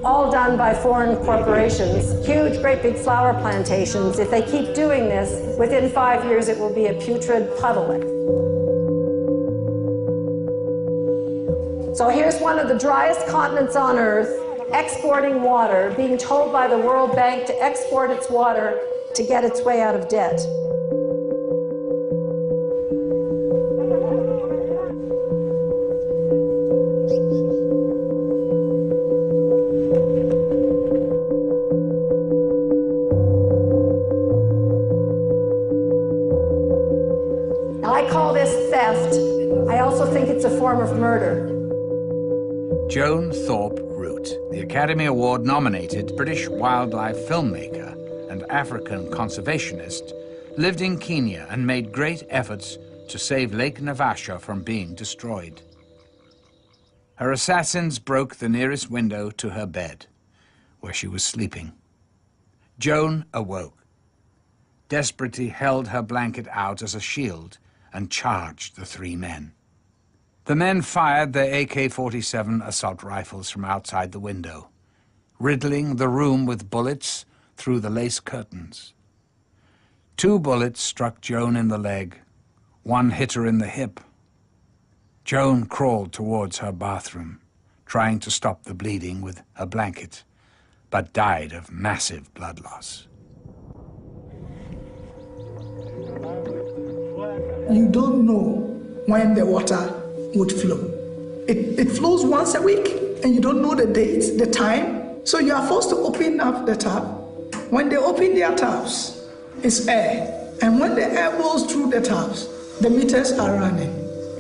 All done by foreign corporations, huge, great big flower plantations. If they keep doing this, within 5 years it will be a putrid puddle. So here's one of the driest continents on Earth, exporting water, being told by the World Bank to export its water to get its way out of debt. I call this theft. I also think it's a form of murder. Joan Thorpe Root, the Academy Award-nominated British wildlife filmmaker and African conservationist, lived in Kenya and made great efforts to save Lake Naivasha from being destroyed. Her assassins broke the nearest window to her bed, where she was sleeping. Joan awoke, desperately held her blanket out as a shield and charged the three men. The men fired their AK-47 assault rifles from outside the window, riddling the room with bullets through the lace curtains. 2 bullets struck Joan in the leg. 1 hit her in the hip. Joan crawled towards her bathroom, trying to stop the bleeding with a blanket, but died of massive blood loss. You don't know when the water would flow. It flows once a week, and you don't know the date, the time, so you are forced to open up the tap. When they open their taps, it's air, and when the air blows through the taps, the meters are running,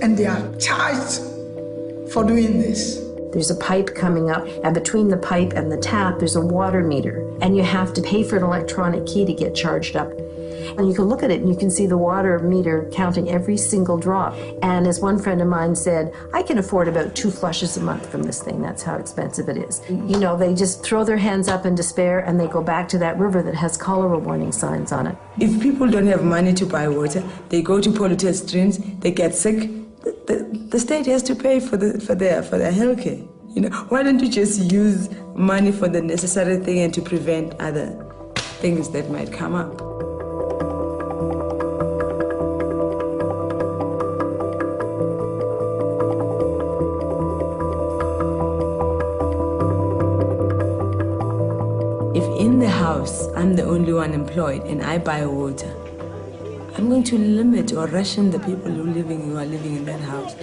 and they are charged for doing this. There's a pipe coming up, and between the pipe and the tap, there's a water meter, and you have to pay for an electronic key to get charged up. And you can look at it and you can see the water meter counting every single drop. And as one friend of mine said, I can afford about 2 flushes a month from this thing. That's how expensive it is. You know, they just throw their hands up in despair and they go back to that river that has cholera warning signs on it. If people don't have money to buy water, they go to polluted streams, they get sick. The state has to pay for their health care. You know, why don't you just use money for the necessary thing and to prevent other things that might come up? If in the house I'm the only one employed and I buy water, I'm going to limit or ration the people who are living in that house.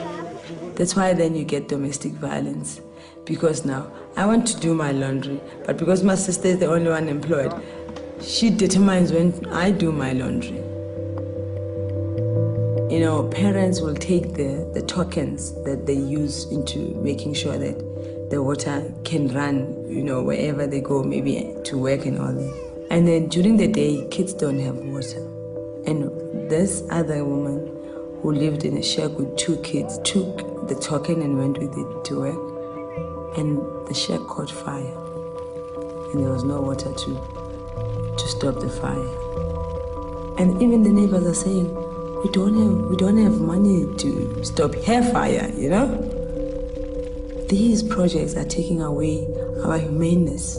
That's why then you get domestic violence. Because now I want to do my laundry, but because my sister is the only one employed, she determines when I do my laundry. You know, parents will take the tokens that they use into making sure that the water can run, you know, wherever they go, maybe to work and all that. And then during the day, kids don't have water. And this other woman who lived in a shack with 2 kids took the token and went with it to work. And the shack caught fire. And there was no water to stop the fire. And even the neighbors are saying, we don't have money to stop hair fire, you know? These projects are taking away our humaneness.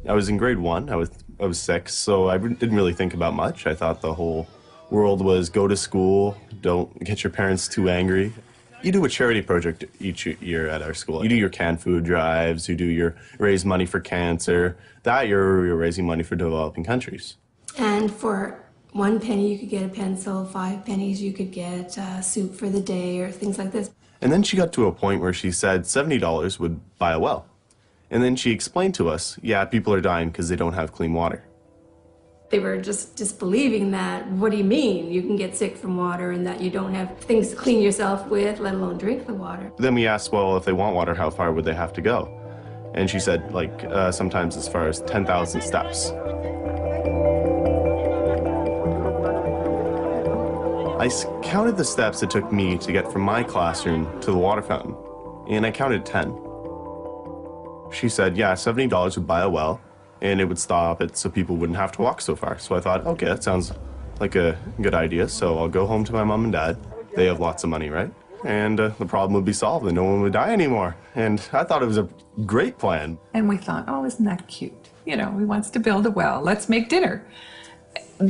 I was in grade 1. I was 6, so I didn't really think about much. I thought the whole world was go to school, don't get your parents too angry. You do a charity project each year at our school. You do your canned food drives, you do your raise money for cancer. That year, you're raising money for developing countries. And for 1 penny, you could get a pencil. 5 pennies, you could get soup for the day or things like this. And then she got to a point where she said $70 would buy a well. And then she explained to us, yeah, people are dying because they don't have clean water. They were just disbelieving that. What do you mean you can get sick from water and that you don't have things to clean yourself with, let alone drink the water? Then we asked, well, if they want water, how far would they have to go? And she said, like, sometimes as far as 10,000 steps. I counted the steps it took me to get from my classroom to the water fountain, and I counted 10. She said, yeah, $70 would buy a well, and it would stop it so people wouldn't have to walk so far. So I thought, okay, that sounds like a good idea, so I'll go home to my mom and dad. They have lots of money, right? And the problem would be solved and no one would die anymore. And I thought it was a great plan. And we thought, oh, isn't that cute? You know, he wants to build a well, let's make dinner.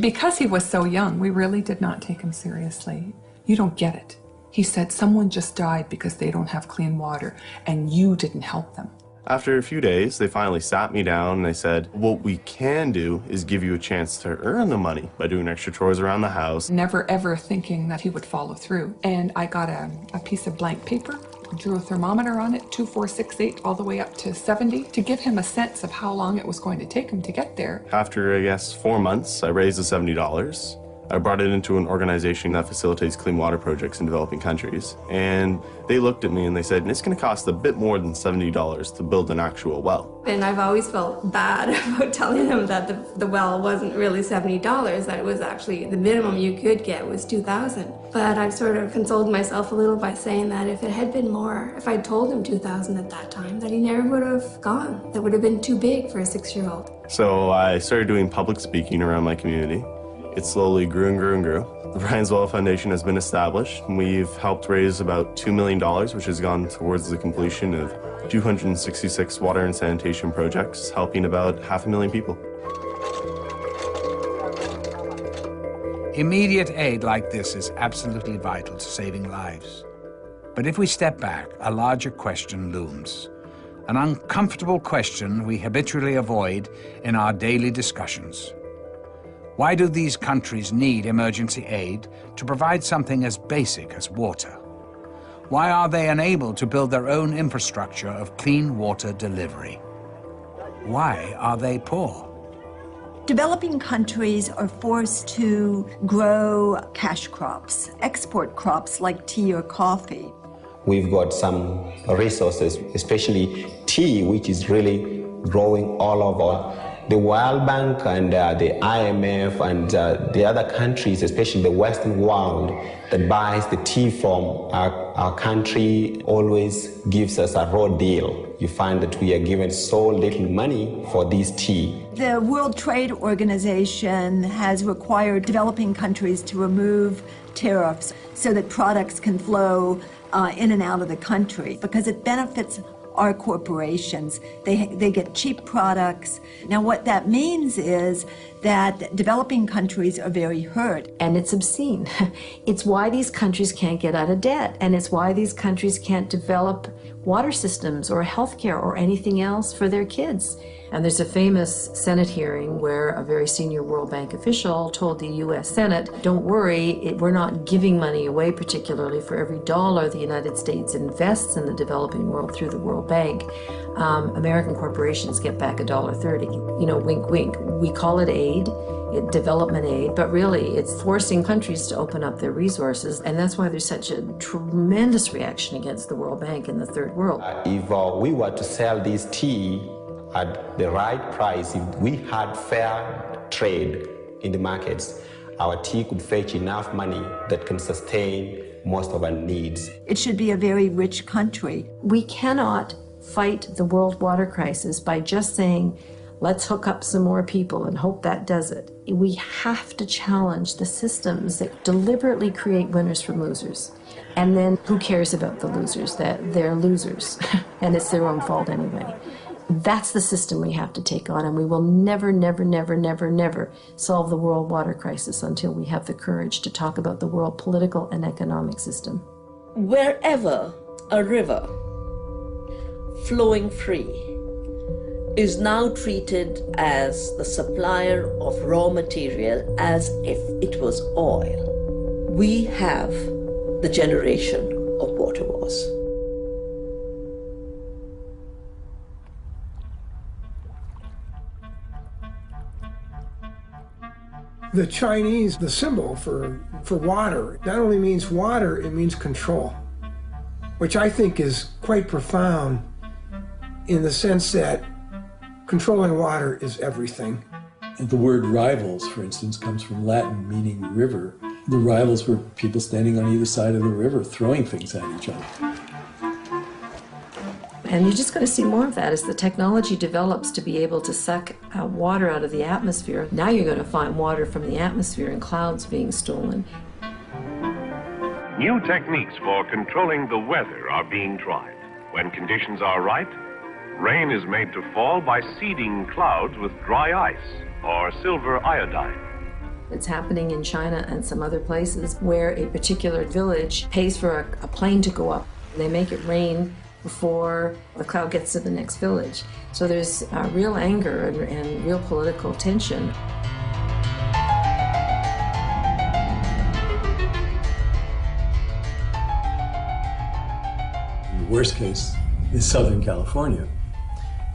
Because he was so young, we really did not take him seriously. You don't get it. He said, someone just died because they don't have clean water, and you didn't help them. After a few days, they finally sat me down and they said, what we can do is give you a chance to earn the money by doing extra chores around the house. Never ever thinking that he would follow through. And I got a piece of blank paper, drew a thermometer on it, 2, 4, 6, 8, all the way up to 70, to give him a sense of how long it was going to take him to get there. After, I guess, 4 months, I raised the $70. I brought it into an organization that facilitates clean water projects in developing countries. And they looked at me and they said, it's going to cost a bit more than $70 to build an actual well. And I've always felt bad about telling them that the well wasn't really $70, that it was actually the minimum you could get was $2,000. But I've sort of consoled myself a little by saying that if it had been more, if I'd told him $2,000 at that time, that he never would have gone. That would have been too big for a 6-year-old. So I started doing public speaking around my community. It slowly grew and grew and grew. The Brian's Well Foundation has been established. We've helped raise about $2 million, which has gone towards the completion of 266 water and sanitation projects, helping about 500,000 people. Immediate aid like this is absolutely vital to saving lives. But if we step back, a larger question looms. An uncomfortable question we habitually avoid in our daily discussions. Why do these countries need emergency aid to provide something as basic as water? Why are they unable to build their own infrastructure of clean water delivery? Why are they poor? Developing countries are forced to grow cash crops, export crops like tea or coffee. We've got some resources, especially tea, which is really growing all over. The World Bank and the IMF and the other countries, especially the Western world, that buys the tea from our country always gives us a raw deal. You find that we are given so little money for this tea. The World Trade Organization has required developing countries to remove tariffs so that products can flow in and out of the country because it benefits our corporations. They get cheap products. Now what that means is that developing countries are very hurt. And it's obscene. It's why these countries can't get out of debt, and it's why these countries can't develop water systems or healthcare or anything else for their kids. And there's a famous Senate hearing where a very senior World Bank official told the US Senate, don't worry, we're not giving money away, particularly for every dollar the United States invests in the developing world through the World Bank. American corporations get back $1.30. You know, wink, wink. We call it aid, development aid, but really it's forcing countries to open up their resources, and that's why there's such a tremendous reaction against the World Bank in the third world. If we were to sell this tea at the right price, if we had fair trade in the markets, our tea could fetch enough money that can sustain most of our needs. It should be a very rich country. We cannot fight the world water crisis by just saying, let's hook up some more people and hope that does it. We have to challenge the systems that deliberately create winners from losers. And then who cares about the losers? That they're losers and it's their own fault anyway. That's the system we have to take on, and we will never, never, never, never, never solve the world water crisis until we have the courage to talk about the world political and economic system. Wherever a river flowing free is now treated as the supplier of raw material as if it was oil, we have the generation of water wars. The Chinese, the symbol for water, not only means water, it means control, which I think is quite profound in the sense that controlling water is everything. The word rivals, for instance, comes from Latin meaning river. The rivals were people standing on either side of the river throwing things at each other. And you're just going to see more of that as the technology develops to be able to suck water out of the atmosphere. Now you're going to find water from the atmosphere in clouds being stolen. New techniques for controlling the weather are being tried. When conditions are right, rain is made to fall by seeding clouds with dry ice or silver iodine. It's happening in China and some other places where a particular village pays for a plane to go up. They make it rain before the cloud gets to the next village. So there's real anger and real political tension. The worst case is Southern California.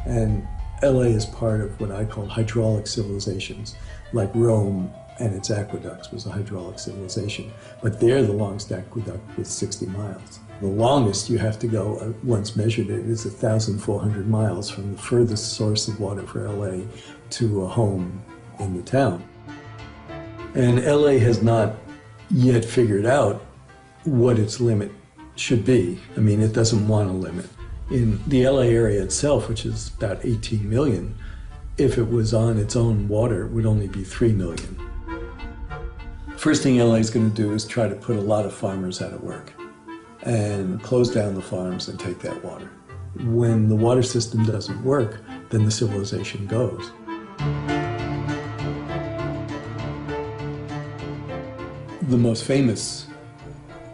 And LA is part of what I call hydraulic civilizations, like Rome and its aqueducts was a hydraulic civilization. But there the longest aqueduct was 60 miles. The longest you have to go, once measured it, is 1,400 miles from the furthest source of water for LA to a home in the town. And LA has not yet figured out what its limit should be. I mean, it doesn't want a limit. In the LA area itself, which is about 18 million, if it was on its own water, it would only be 3 million. First thing LA is going to do is try to put a lot of farmers out of work and close down the farms and take that water. When the water system doesn't work, then the civilization goes. The most famous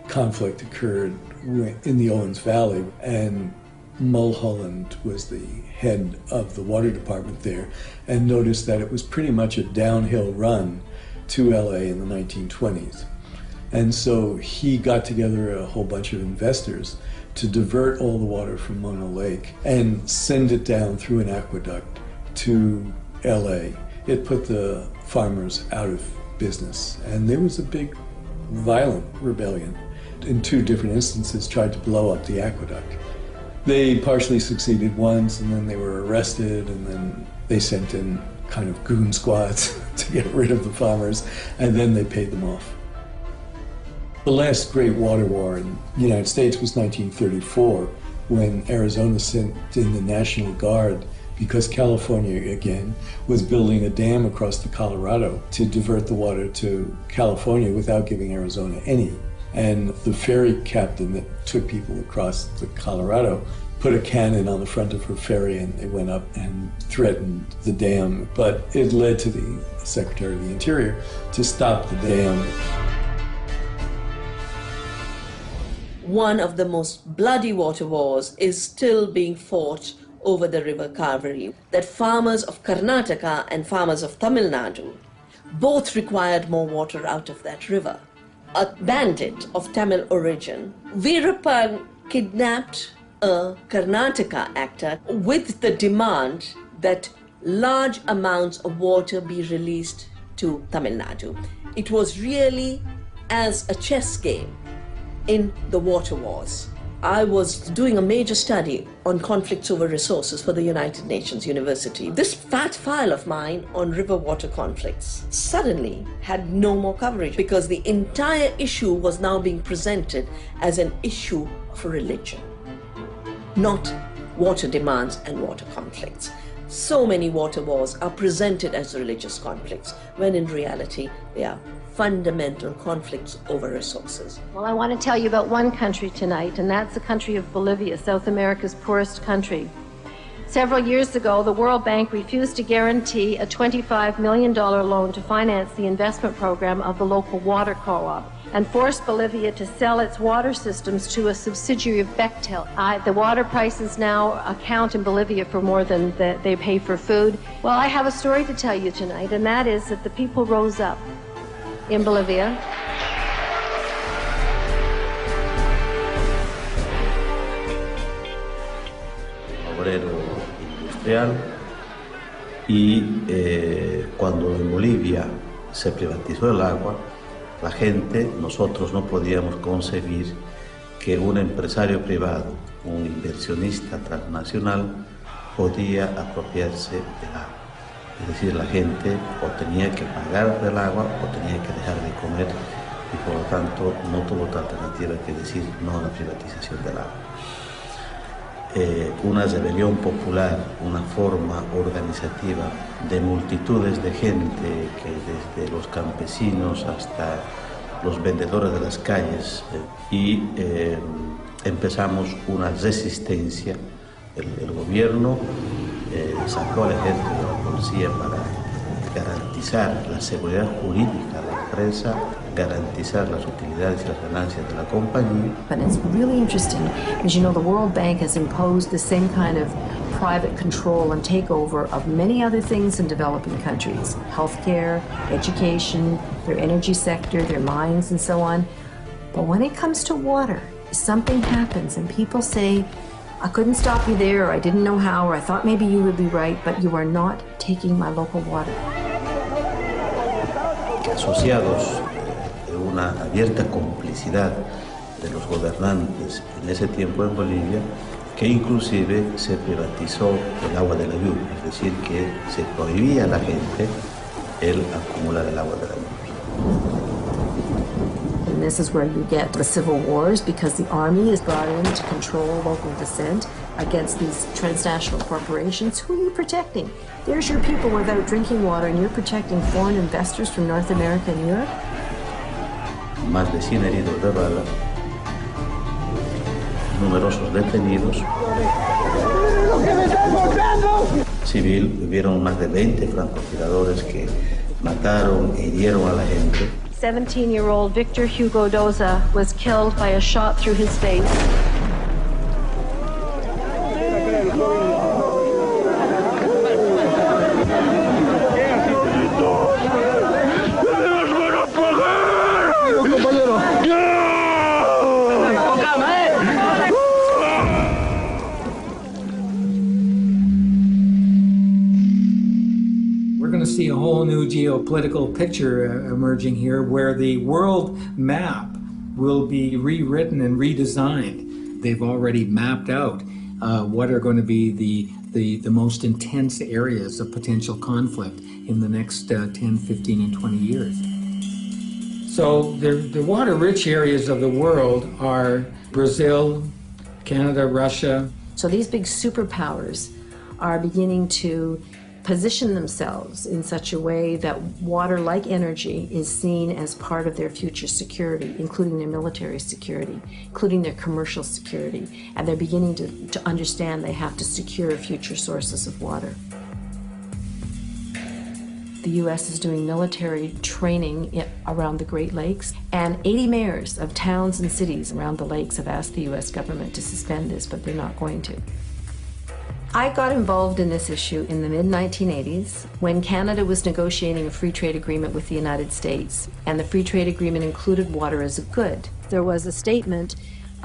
conflict occurred in the Owens Valley, and Mulholland was the head of the water department there and noticed that it was pretty much a downhill run to LA in the 1920s. And so he got together a whole bunch of investors to divert all the water from Mono Lake and send it down through an aqueduct to LA. It put the farmers out of business, and there was a big, violent rebellion. In two different instances, tried to blow up the aqueduct. They partially succeeded once, and then they were arrested, and then they sent in kind of goon squads to get rid of the farmers, and then they paid them off. The last great water war in the United States was 1934, when Arizona sent in the National Guard because California, again, was building a dam across the Colorado to divert the water to California without giving Arizona any. And the ferry captain that took people across the Colorado put a cannon on the front of her ferry, and they went up and threatened the dam. But it led to the Secretary of the Interior to stop the dam. One of the most bloody water wars is still being fought over the river Kaveri, that farmers of Karnataka and farmers of Tamil Nadu both required more water out of that river. A bandit of Tamil origin, Veerappan, kidnapped a Karnataka actor with the demand that large amounts of water be released to Tamil Nadu. It was really as a chess game in the water wars. I was doing a major study on conflicts over resources for the United Nations University. This fat file of mine on river water conflicts suddenly had no more coverage because the entire issue was now being presented as an issue of religion, not water demands and water conflicts. So many water wars are presented as religious conflicts, when in reality they are fundamental conflicts over resources. Well, I want to tell you about one country tonight, and that's the country of Bolivia, South America's poorest country. Several years ago, the World Bank refused to guarantee a $25 million loan to finance the investment program of the local water co-op and forced Bolivia to sell its water systems to a subsidiary of Bechtel. The water prices now account in Bolivia for more than they pay for food. Well, I have a story to tell you tonight, and that is that the people rose up in Bolivia. Obrero industrial y cuando en Bolivia se privatizó el agua, la gente, nosotros no podíamos concebir que un empresario privado, un inversionista transnacional, podía apropiarse del agua. Es decir, la gente o tenía que pagar del agua o tenía que dejar de comer y por lo tanto no tuvo otra alternativa que decir no a la privatización del agua. Una rebelión popular, una forma organizativa de multitudes de gente que desde los campesinos hasta los vendedores de las calles y empezamos una resistencia. El gobierno sacó al ejército y a la policía para garantizar la seguridad jurídica de la empresa, garantizar las utilidades y las ganancias de la compañía. And it's really interesting because, you know, the World Bank has imposed the same kind of private control and takeover of many other things in developing countries. Healthcare, education, their energy sector, their mines, and so on. But when it comes to water, something happens and people say, I couldn't stop you there, or I didn't know how, or I thought maybe you would be right, but you are not taking my local water. Asociados de una abierta complicidad de los gobernantes en ese tiempo en Bolivia, que inclusive se privatizó el agua de la lluvia, es decir, que se prohibía a la gente el acumular el agua de la lluvia. And this is where you get the civil wars, because the army is brought in to control local dissent against these transnational corporations. Who are you protecting? There's your people without drinking water, and you're protecting foreign investors from North America and Europe? Más de 100 heridos de bala, numerosos detenidos. Civil, hubieron más de 20 francotiradores que mataron e hirieron a la gente. 17-year-old Victor Hugo Doza was killed by a shot through his face. See a whole new geopolitical picture emerging here, where the world map will be rewritten and redesigned. They've already mapped out what are going to be the most intense areas of potential conflict in the next 10, 15, and 20 years. So the water-rich areas of the world are Brazil, Canada, Russia. So these big superpowers are beginning to position themselves in such a way that water, like energy, is seen as part of their future security, including their military security, including their commercial security, and they're beginning to understand they have to secure future sources of water. The U.S. is doing military training around the Great Lakes, and 80 mayors of towns and cities around the lakes have asked the U.S. government to suspend this, but they're not going to. I got involved in this issue in the mid-1980s when Canada was negotiating a free trade agreement with the United States, and the free trade agreement included water as a good. There was a statement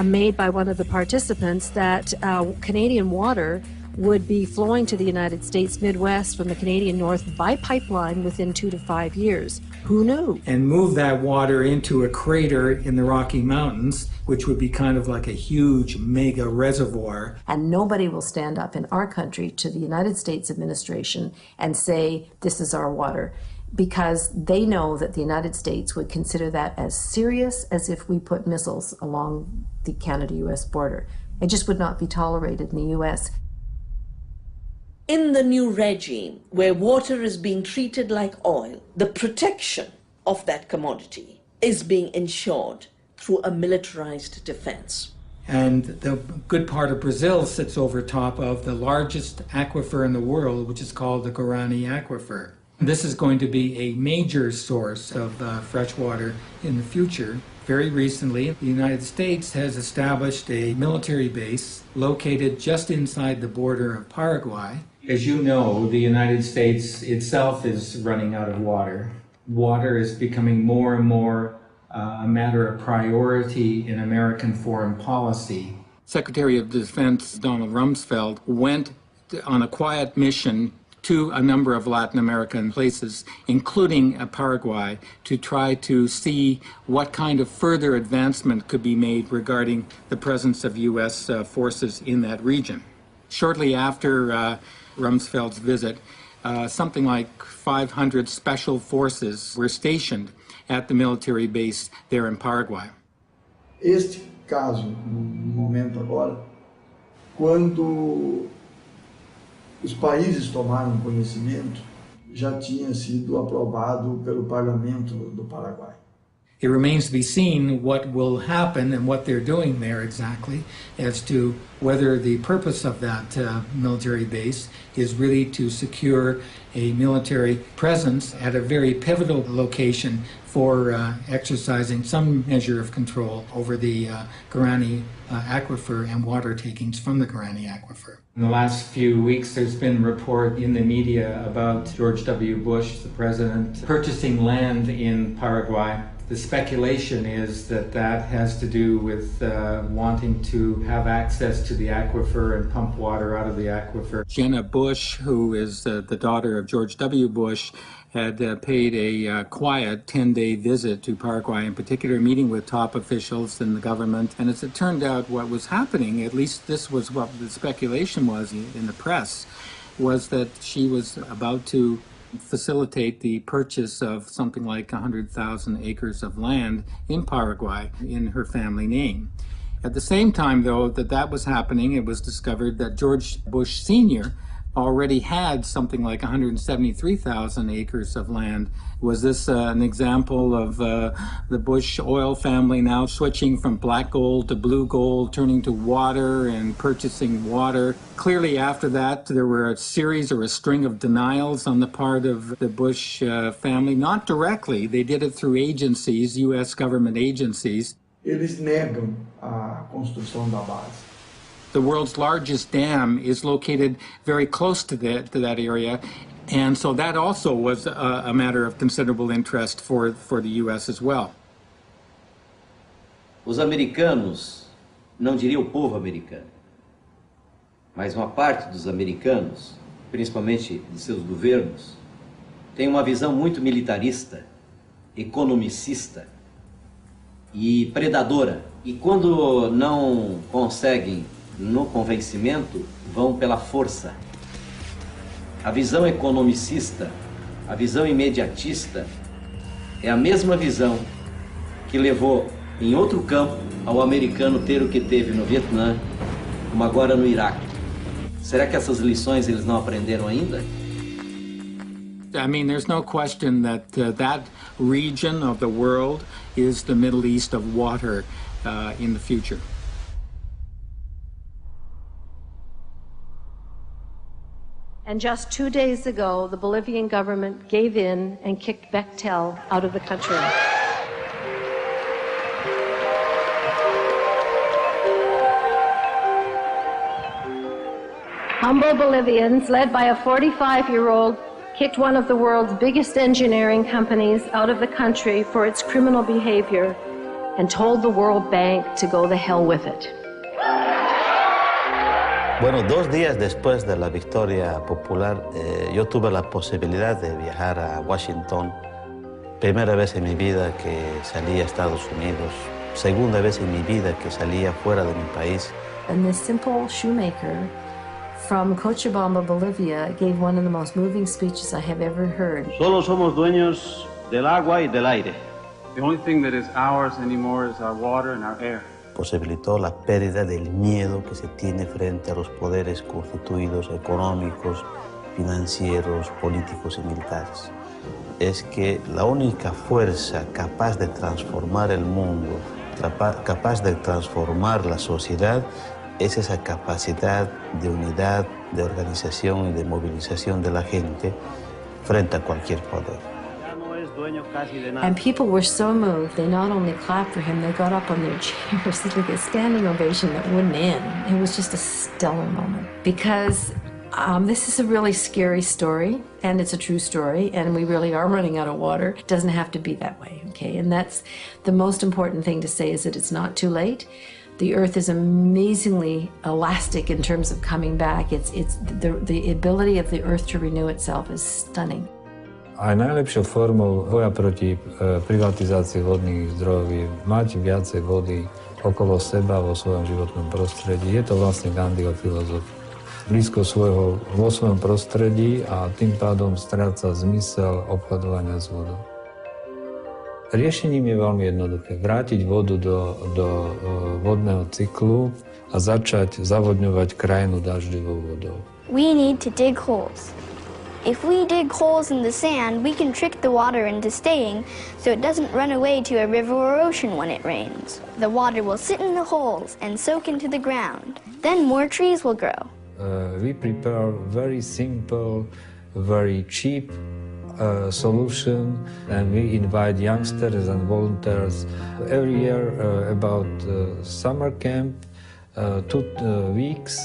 made by one of the participants that Canadian water would be flowing to the United States Midwest from the Canadian North by pipeline within 2 to 5 years. Who knew? And move that water into a crater in the Rocky Mountains, which would be kind of like a huge mega reservoir. And nobody will stand up in our country to the United States administration and say, this is our water, because they know that the United States would consider that as serious as if we put missiles along the Canada-US border. It just would not be tolerated in the US. In the new regime, where water is being treated like oil, the protection of that commodity is being ensured through a militarized defense. And the good part of Brazil sits over top of the largest aquifer in the world, which is called the Guarani Aquifer. This is going to be a major source of fresh water in the future. Very recently, the United States has established a military base located just inside the border of Paraguay. As you know, the United States itself is running out of water. Water is becoming more and more a matter of priority in American foreign policy. Secretary of Defense Donald Rumsfeld went on a quiet mission to a number of Latin American places, including Paraguay, to try to see what kind of further advancement could be made regarding the presence of U.S. Forces in that region. Shortly after Rumsfeld's visit, something like 500 special forces were stationed at the military base there in Paraguay. Este caso, no momento agora, quando os países tomaram conhecimento, já tinha sido aprovado pelo parlamento do Paraguai. It remains to be seen what will happen and what they're doing there exactly as to whether the purpose of that military base is really to secure a military presence at a very pivotal location for exercising some measure of control over the Guarani aquifer and water takings from the Guarani aquifer. In the last few weeks, there's been report in the media about George W. Bush, the president, purchasing land in Paraguay. The speculation is that that has to do with wanting to have access to the aquifer and pump water out of the aquifer. Jenna Bush, who is the daughter of George W. Bush, had paid a quiet 10-day visit to Paraguay, in particular meeting with top officials in the government. And as it turned out, what was happening, at least this was what the speculation was in the press, was that she was about to facilitate the purchase of something like 100,000 acres of land in Paraguay in her family name. At the same time, though, that was happening, it was discovered that George Bush Sr. already had something like 173,000 acres of land. Was this an example of the Bush oil family now switching from black gold to blue gold, turning to water and purchasing water? Clearly after that, there were a series or a string of denials on the part of the Bush family. Not directly, they did it through agencies, U.S. government agencies. Eles negam a construção da base. The world's largest dam is located very close to that area, and so that also was a matter of considerable interest for the U.S. as well. Os americanos, não diria o povo americano, mas uma parte dos americanos, principalmente de seus governos, tem uma visão muito militarista, economicista e predadora. E quando não conseguem no convencimento, vão pela força. A visão economicista, a visão imediatista, é a mesma visão que levou, em outro campo, ao americano ter o que teve no Vietnã, como agora no Iraque. Será que essas lições eles não aprenderam ainda? I mean, there's no question that that region of the world is the Middle East of water in the future. And just 2 days ago, the Bolivian government gave in and kicked Bechtel out of the country. Humble Bolivians, led by a 45-year-old, kicked one of the world's biggest engineering companies out of the country for its criminal behavior and told the World Bank to go the hell with it. Bueno, 2 días después de la victoria popular, yo tuve la posibilidad de viajar a Washington. Primera vez en mi vida que salí a Estados Unidos. Segunda vez en mi vida que salía fuera de mi país. And this simple shoemaker from Cochabamba, Bolivia, gave one of the most moving speeches I have ever heard. Solo somos dueños del agua y del aire. The only thing that is ours anymore is our water and our air. Posibilitó la pérdida del miedo que se tiene frente a los poderes constituidos económicos, financieros, políticos y militares. Es que la única fuerza capaz de transformar el mundo, capaz de transformar la sociedad, es esa capacidad de unidad, de organización y de movilización de la gente frente a cualquier poder. And people were so moved, they not only clapped for him, they got up on their chairs, like a standing ovation that wouldn't end. It was just a stellar moment. Because this is a really scary story, and it's a true story, and we really are running out of water. It doesn't have to be that way, okay? And that's the most important thing to say, is that it's not too late. The earth is amazingly elastic in terms of coming back. The ability of the earth to renew itself is stunning. Aj najlepšou formou boja proti privatizácii vodných zdrojov je mať viacej vody okolo seba vo svojom životnom prostredí. Je to vlastne Gandhiho filozofia. Blízko vo svojom prostredí a tým pádom stráca zmysel obchodovania s vodou. Riešením je veľmi jednoduché. Vrátiť vodu do vodného cyklu a začať zavodňovať krajinu dažďovou vodou. We need to dig holes. If we dig holes in the sand, we can trick the water into staying so it doesn't run away to a river or ocean when it rains. The water will sit in the holes and soak into the ground. Then more trees will grow. We prepare very simple, very cheap solution, and we invite youngsters and volunteers every year about summer camp, 2 weeks.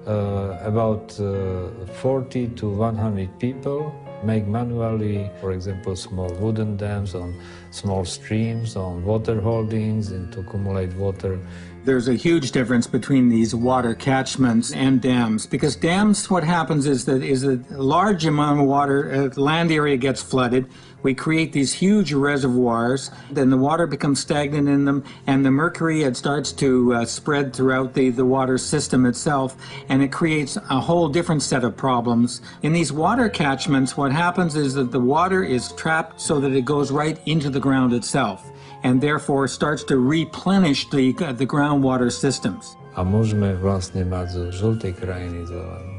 About 40 to 100 people make manually, for example, small wooden dams on small streams, on water holdings, and to accumulate water. There's a huge difference between these water catchments and dams, because dams, what happens is that a large amount of water, land area gets flooded. We create these huge reservoirs, then the water becomes stagnant in them, and the mercury, it starts to spread throughout the water system itself, and it creates a whole different set of problems. In these water catchments, what happens is that the water is trapped so that it goes right into the ground itself, and therefore starts to replenish the groundwater systems. A môžeme vlastne mať zo žltej krajiny zelenú.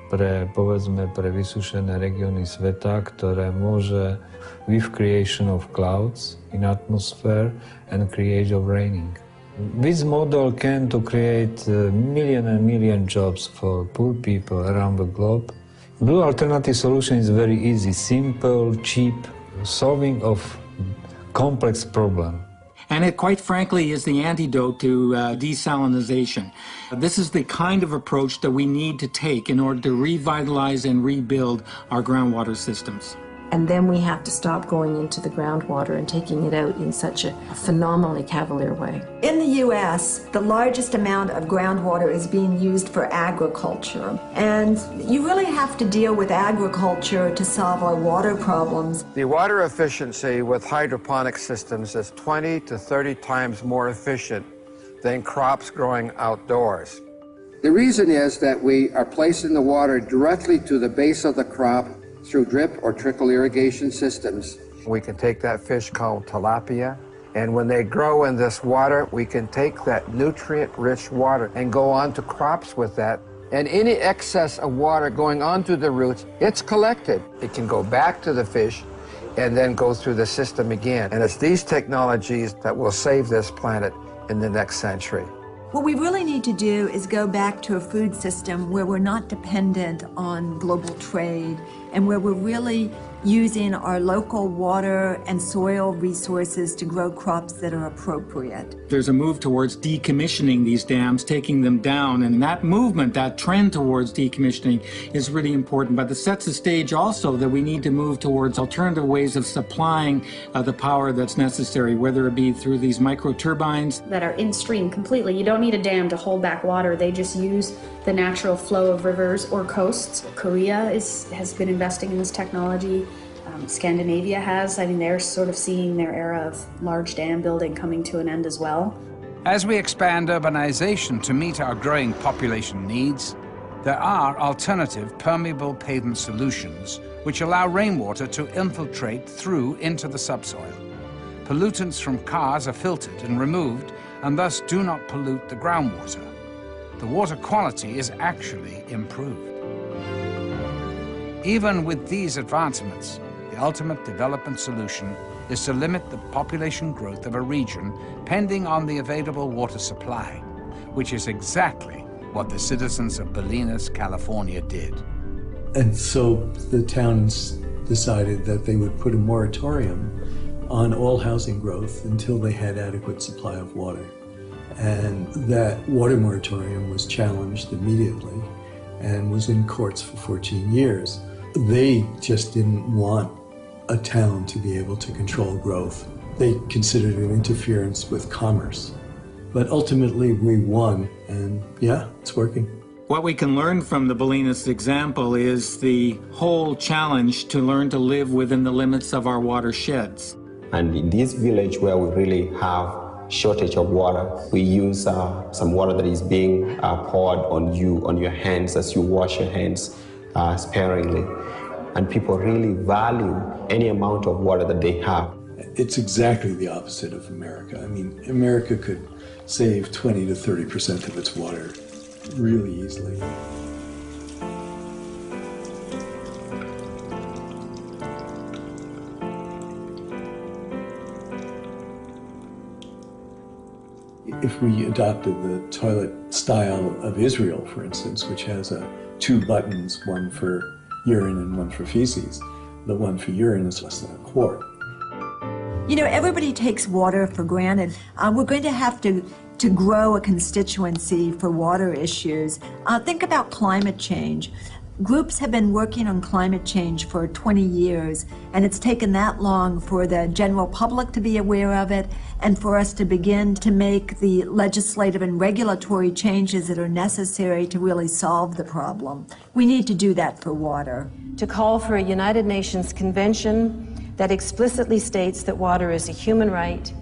Pre vysušené regióny sveta, ktoré môže with creation of clouds in atmosphere and creation of raining. This model can to create million and million jobs for poor people around the globe. Blue alternative solution is very easy, simple, cheap, solving of complex problem. And it, quite frankly, is the antidote to desalinization. This is the kind of approach that we need to take in order to revitalize and rebuild our groundwater systems. And then we have to stop going into the groundwater and taking it out in such a phenomenally cavalier way. In the U.S., the largest amount of groundwater is being used for agriculture. And you really have to deal with agriculture to solve our water problems. The water efficiency with hydroponic systems is 20 to 30 times more efficient than crops growing outdoors. The reason is that we are placing the water directly to the base of the crop through drip or trickle irrigation systems. We can take that fish called tilapia, and when they grow in this water, we can take that nutrient-rich water and go on to crops with that. And any excess of water going onto the roots, it's collected. It can go back to the fish and then go through the system again. And it's these technologies that will save this planet in the next century. What we really need to do is go back to a food system where we're not dependent on global trade and where we're really using our local water and soil resources to grow crops that are appropriate. There's a move towards decommissioning these dams, taking them down, and that movement, that trend towards decommissioning is really important, but it sets the stage also that we need to move towards alternative ways of supplying the power that's necessary, whether it be through these micro turbines that are in stream completely. You don't need a dam to hold back water. They just use the natural flow of rivers or coasts. Korea has been investing in this technology. Scandinavia has. I mean, they're sort of seeing their era of large dam building coming to an end as well. As we expand urbanization to meet our growing population needs, there are alternative permeable pavement solutions which allow rainwater to infiltrate through into the subsoil. Pollutants from cars are filtered and removed and thus do not pollute the groundwater. The water quality is actually improved. Even with these advancements, the ultimate development solution is to limit the population growth of a region pending on the available water supply, which is exactly what the citizens of Bolinas, California did. And so the towns decided that they would put a moratorium on all housing growth until they had adequate supply of water. And that water moratorium was challenged immediately and was in courts for 14 years. They just didn't want a town to be able to control growth. They considered it interference with commerce. But ultimately we won, and yeah, it's working. What we can learn from the Bolinas example is the whole challenge to learn to live within the limits of our watersheds. And in this village where we really have shortage of water, we use some water that is being poured on you, on your hands as you wash your hands sparingly. And people really value any amount of water that they have. It's exactly the opposite of America. I mean, America could save 20 to 30% of its water really easily. If we adopted the toilet style of Israel, for instance, which has two buttons, one for urine and one for feces, the one for urine is less than a quart. You know, everybody takes water for granted. We're going to have to grow a constituency for water issues. Think about climate change. Groups have been working on climate change for 20 years, and it's taken that long for the general public to be aware of it and for us to begin to make the legislative and regulatory changes that are necessary to really solve the problem. We need to do that for water. To call for a United Nations Convention that explicitly states that water is a human right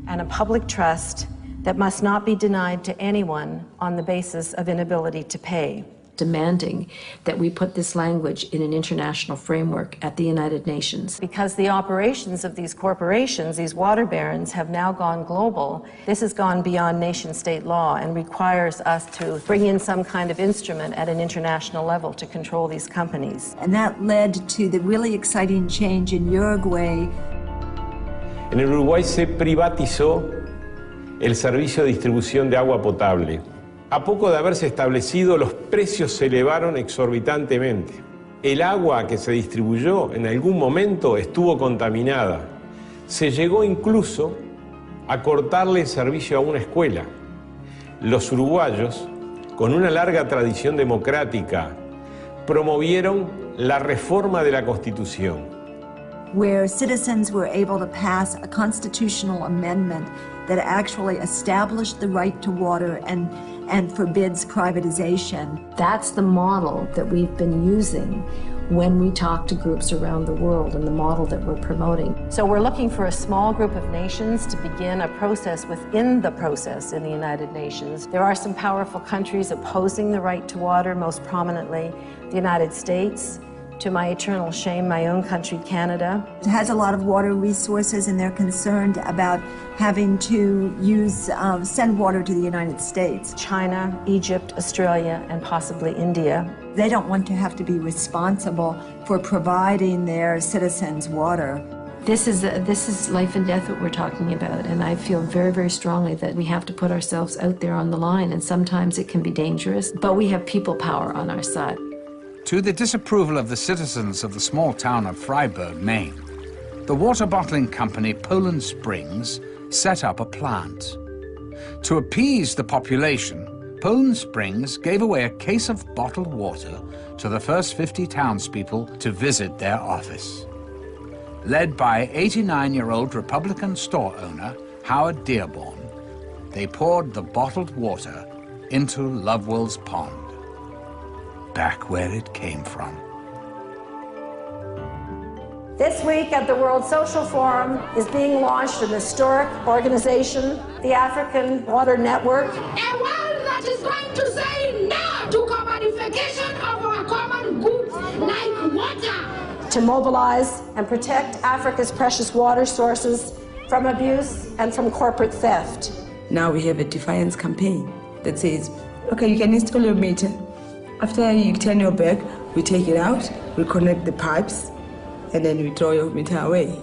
and a public trust that must not be denied to anyone on the basis of inability to pay. Demanding that we put this language in an international framework at the United Nations. Because the operations of these corporations, these water barons, have now gone global, this has gone beyond nation-state law and requires us to bring in some kind of instrument at an international level to control these companies. And that led to the really exciting change in Uruguay. En el Uruguay se privatizó el servicio de distribución de agua potable. A poco de haberse establecido, los precios se elevaron exorbitantemente. El agua que se distribuyó en algún momento estuvo contaminada. Se llegó incluso a cortarle el servicio a una escuela. Los uruguayos, con una larga tradición democrática, promovieron la reforma de la Constitución, where citizens were able to pass a constitutional amendment that actually established the right to water and forbids privatization. That's the model that we've been using when we talk to groups around the world and the model that we're promoting. So we're looking for a small group of nations to begin a process within the process in the United Nations. There are some powerful countries opposing the right to water, most prominently the United States. To my eternal shame, my own country, Canada. It has a lot of water resources, and they're concerned about having to send water to the United States. China, Egypt, Australia, and possibly India. They don't want to have to be responsible for providing their citizens water. This is life and death what we're talking about, and I feel very, very strongly that we have to put ourselves out there on the line, and sometimes it can be dangerous, but we have people power on our side. To the disapproval of the citizens of the small town of Freiburg, Maine, the water bottling company Poland Springs set up a plant. To appease the population, Poland Springs gave away a case of bottled water to the first 50 townspeople to visit their office. Led by 89-year-old Republican store owner Howard Dearborn, they poured the bottled water into Lovewell's Pond, back where it came from. This week at the World Social Forum is being launched an historic organization, the African Water Network. A world that is going to say no to commodification of our common goods like water. To mobilize and protect Africa's precious water sources from abuse and from corporate theft. Now we have a defiance campaign that says, okay, you can install your meter. After you turn your back, we take it out, we connect the pipes, and then we throw your meter away.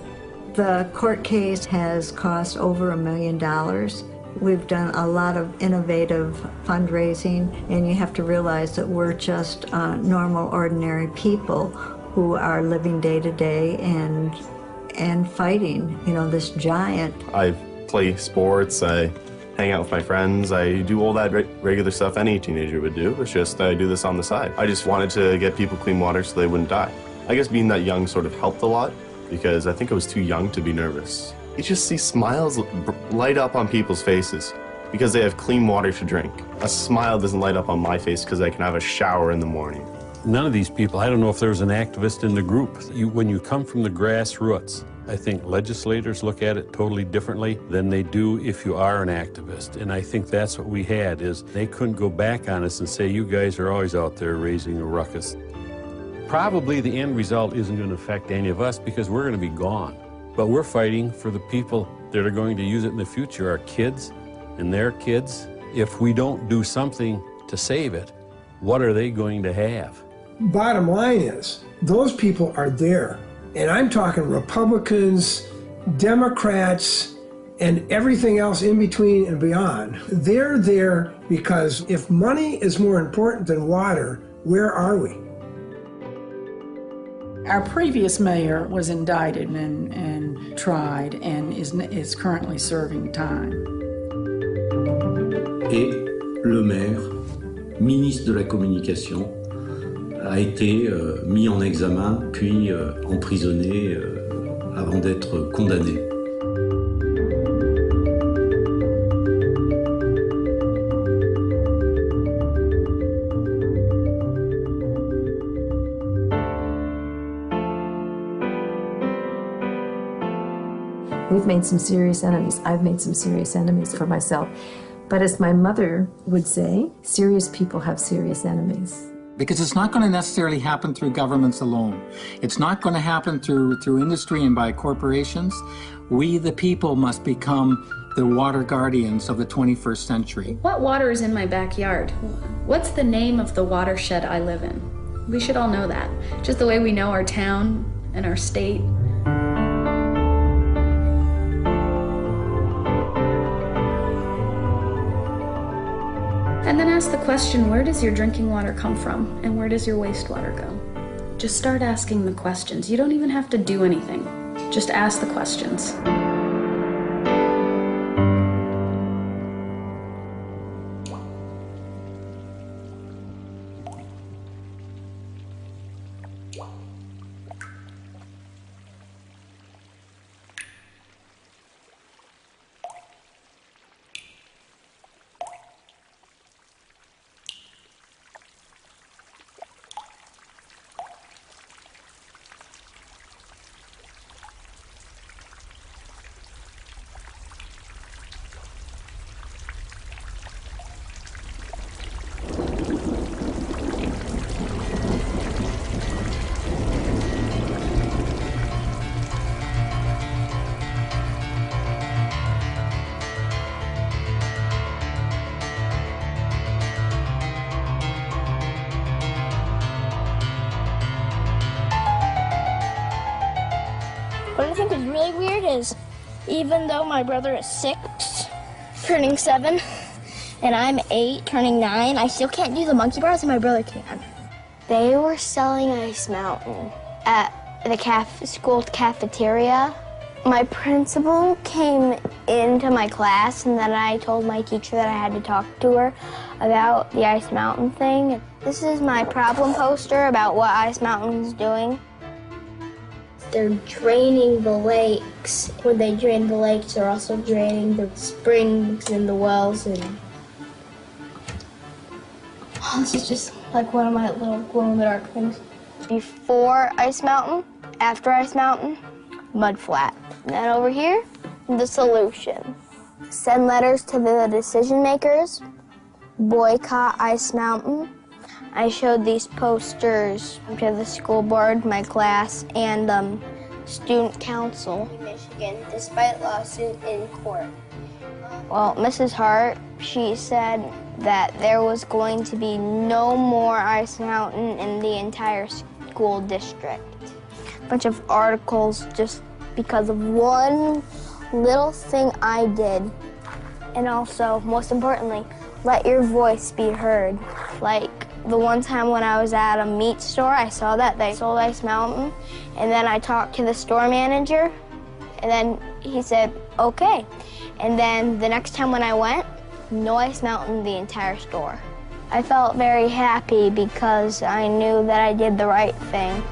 The court case has cost over $1 million. We've done a lot of innovative fundraising, and you have to realize that we're just normal, ordinary people who are living day to day and fighting, this giant. I play sports, I hang out with my friends, I do all that regular stuff any teenager would do. It's just I do this on the side. I just wanted to get people clean water so they wouldn't die. I guess being that young sort of helped a lot because I think I was too young to be nervous. You just see smiles light up on people's faces. because they have clean water to drink. A smile doesn't light up on my face because I can have a shower in the morning. None of these people, I don't know if there's an activist in the group. When you come from the grassroots, I think legislators look at it totally differently than they do if you are an activist. And I think that's what we had, is they couldn't go back on us and say, you guys are always out there raising a ruckus. Probably the end result isn't going to affect any of us because we're going to be gone. But we're fighting for the people that are going to use it in the future, our kids and their kids. If we don't do something to save it, what are they going to have? Bottom line is, those people are there. And I'm talking Republicans, Democrats, and everything else in between and beyond. They're there because if money is more important than water, where are we? Our previous mayor was indicted and tried and is currently serving time. Et le maire, ministre de la Communication, a été mis en examen, puis emprisonné avant d'être condamné. We've made some serious enemies. I've made some serious enemies for myself. But as my mother would say, serious people have serious enemies. Because it's not going to necessarily happen through governments alone. It's not going to happen through industry and by corporations. We, the people, must become the water guardians of the 21st century. What water is in my backyard? What's the name of the watershed I live in? We should all know that. Just the way we know our town and our state. And then ask the question, where does your drinking water come from? And where does your wastewater go? Just start asking the questions. You don't even have to do anything. Just ask the questions. What I think is really weird is, even though my brother is 6, turning 7, and I'm 8, turning 9, I still can't do the monkey bars, and my brother can. They were selling Ice Mountain at the school cafeteria. My principal came into my class, and then I told my teacher that I had to talk to her about the Ice Mountain thing. This is my problem poster about what Ice Mountain's doing. They're draining the lakes. When they drain the lakes, they're also draining the springs and the wells. And this is just like one of my little glow-in-the-dark things. Before Ice Mountain, after Ice Mountain, mud flat. And then over here, the solution. Send letters to the decision makers. Boycott Ice Mountain. I showed these posters to the school board, my class, and student council in Michigan, despite lawsuit in court. Well, Mrs. Hart, she said that there was going to be no more Ice Mountain in the entire school district. A bunch of articles just because of one little thing I did. And also, most importantly, let your voice be heard. Like, the one time when I was at a meat store, I saw that they sold Ice Mountain, and then I talked to the store manager, and then he said, okay. And then the next time when I went, no Ice Mountain, the entire store. I felt very happy because I knew that I did the right thing.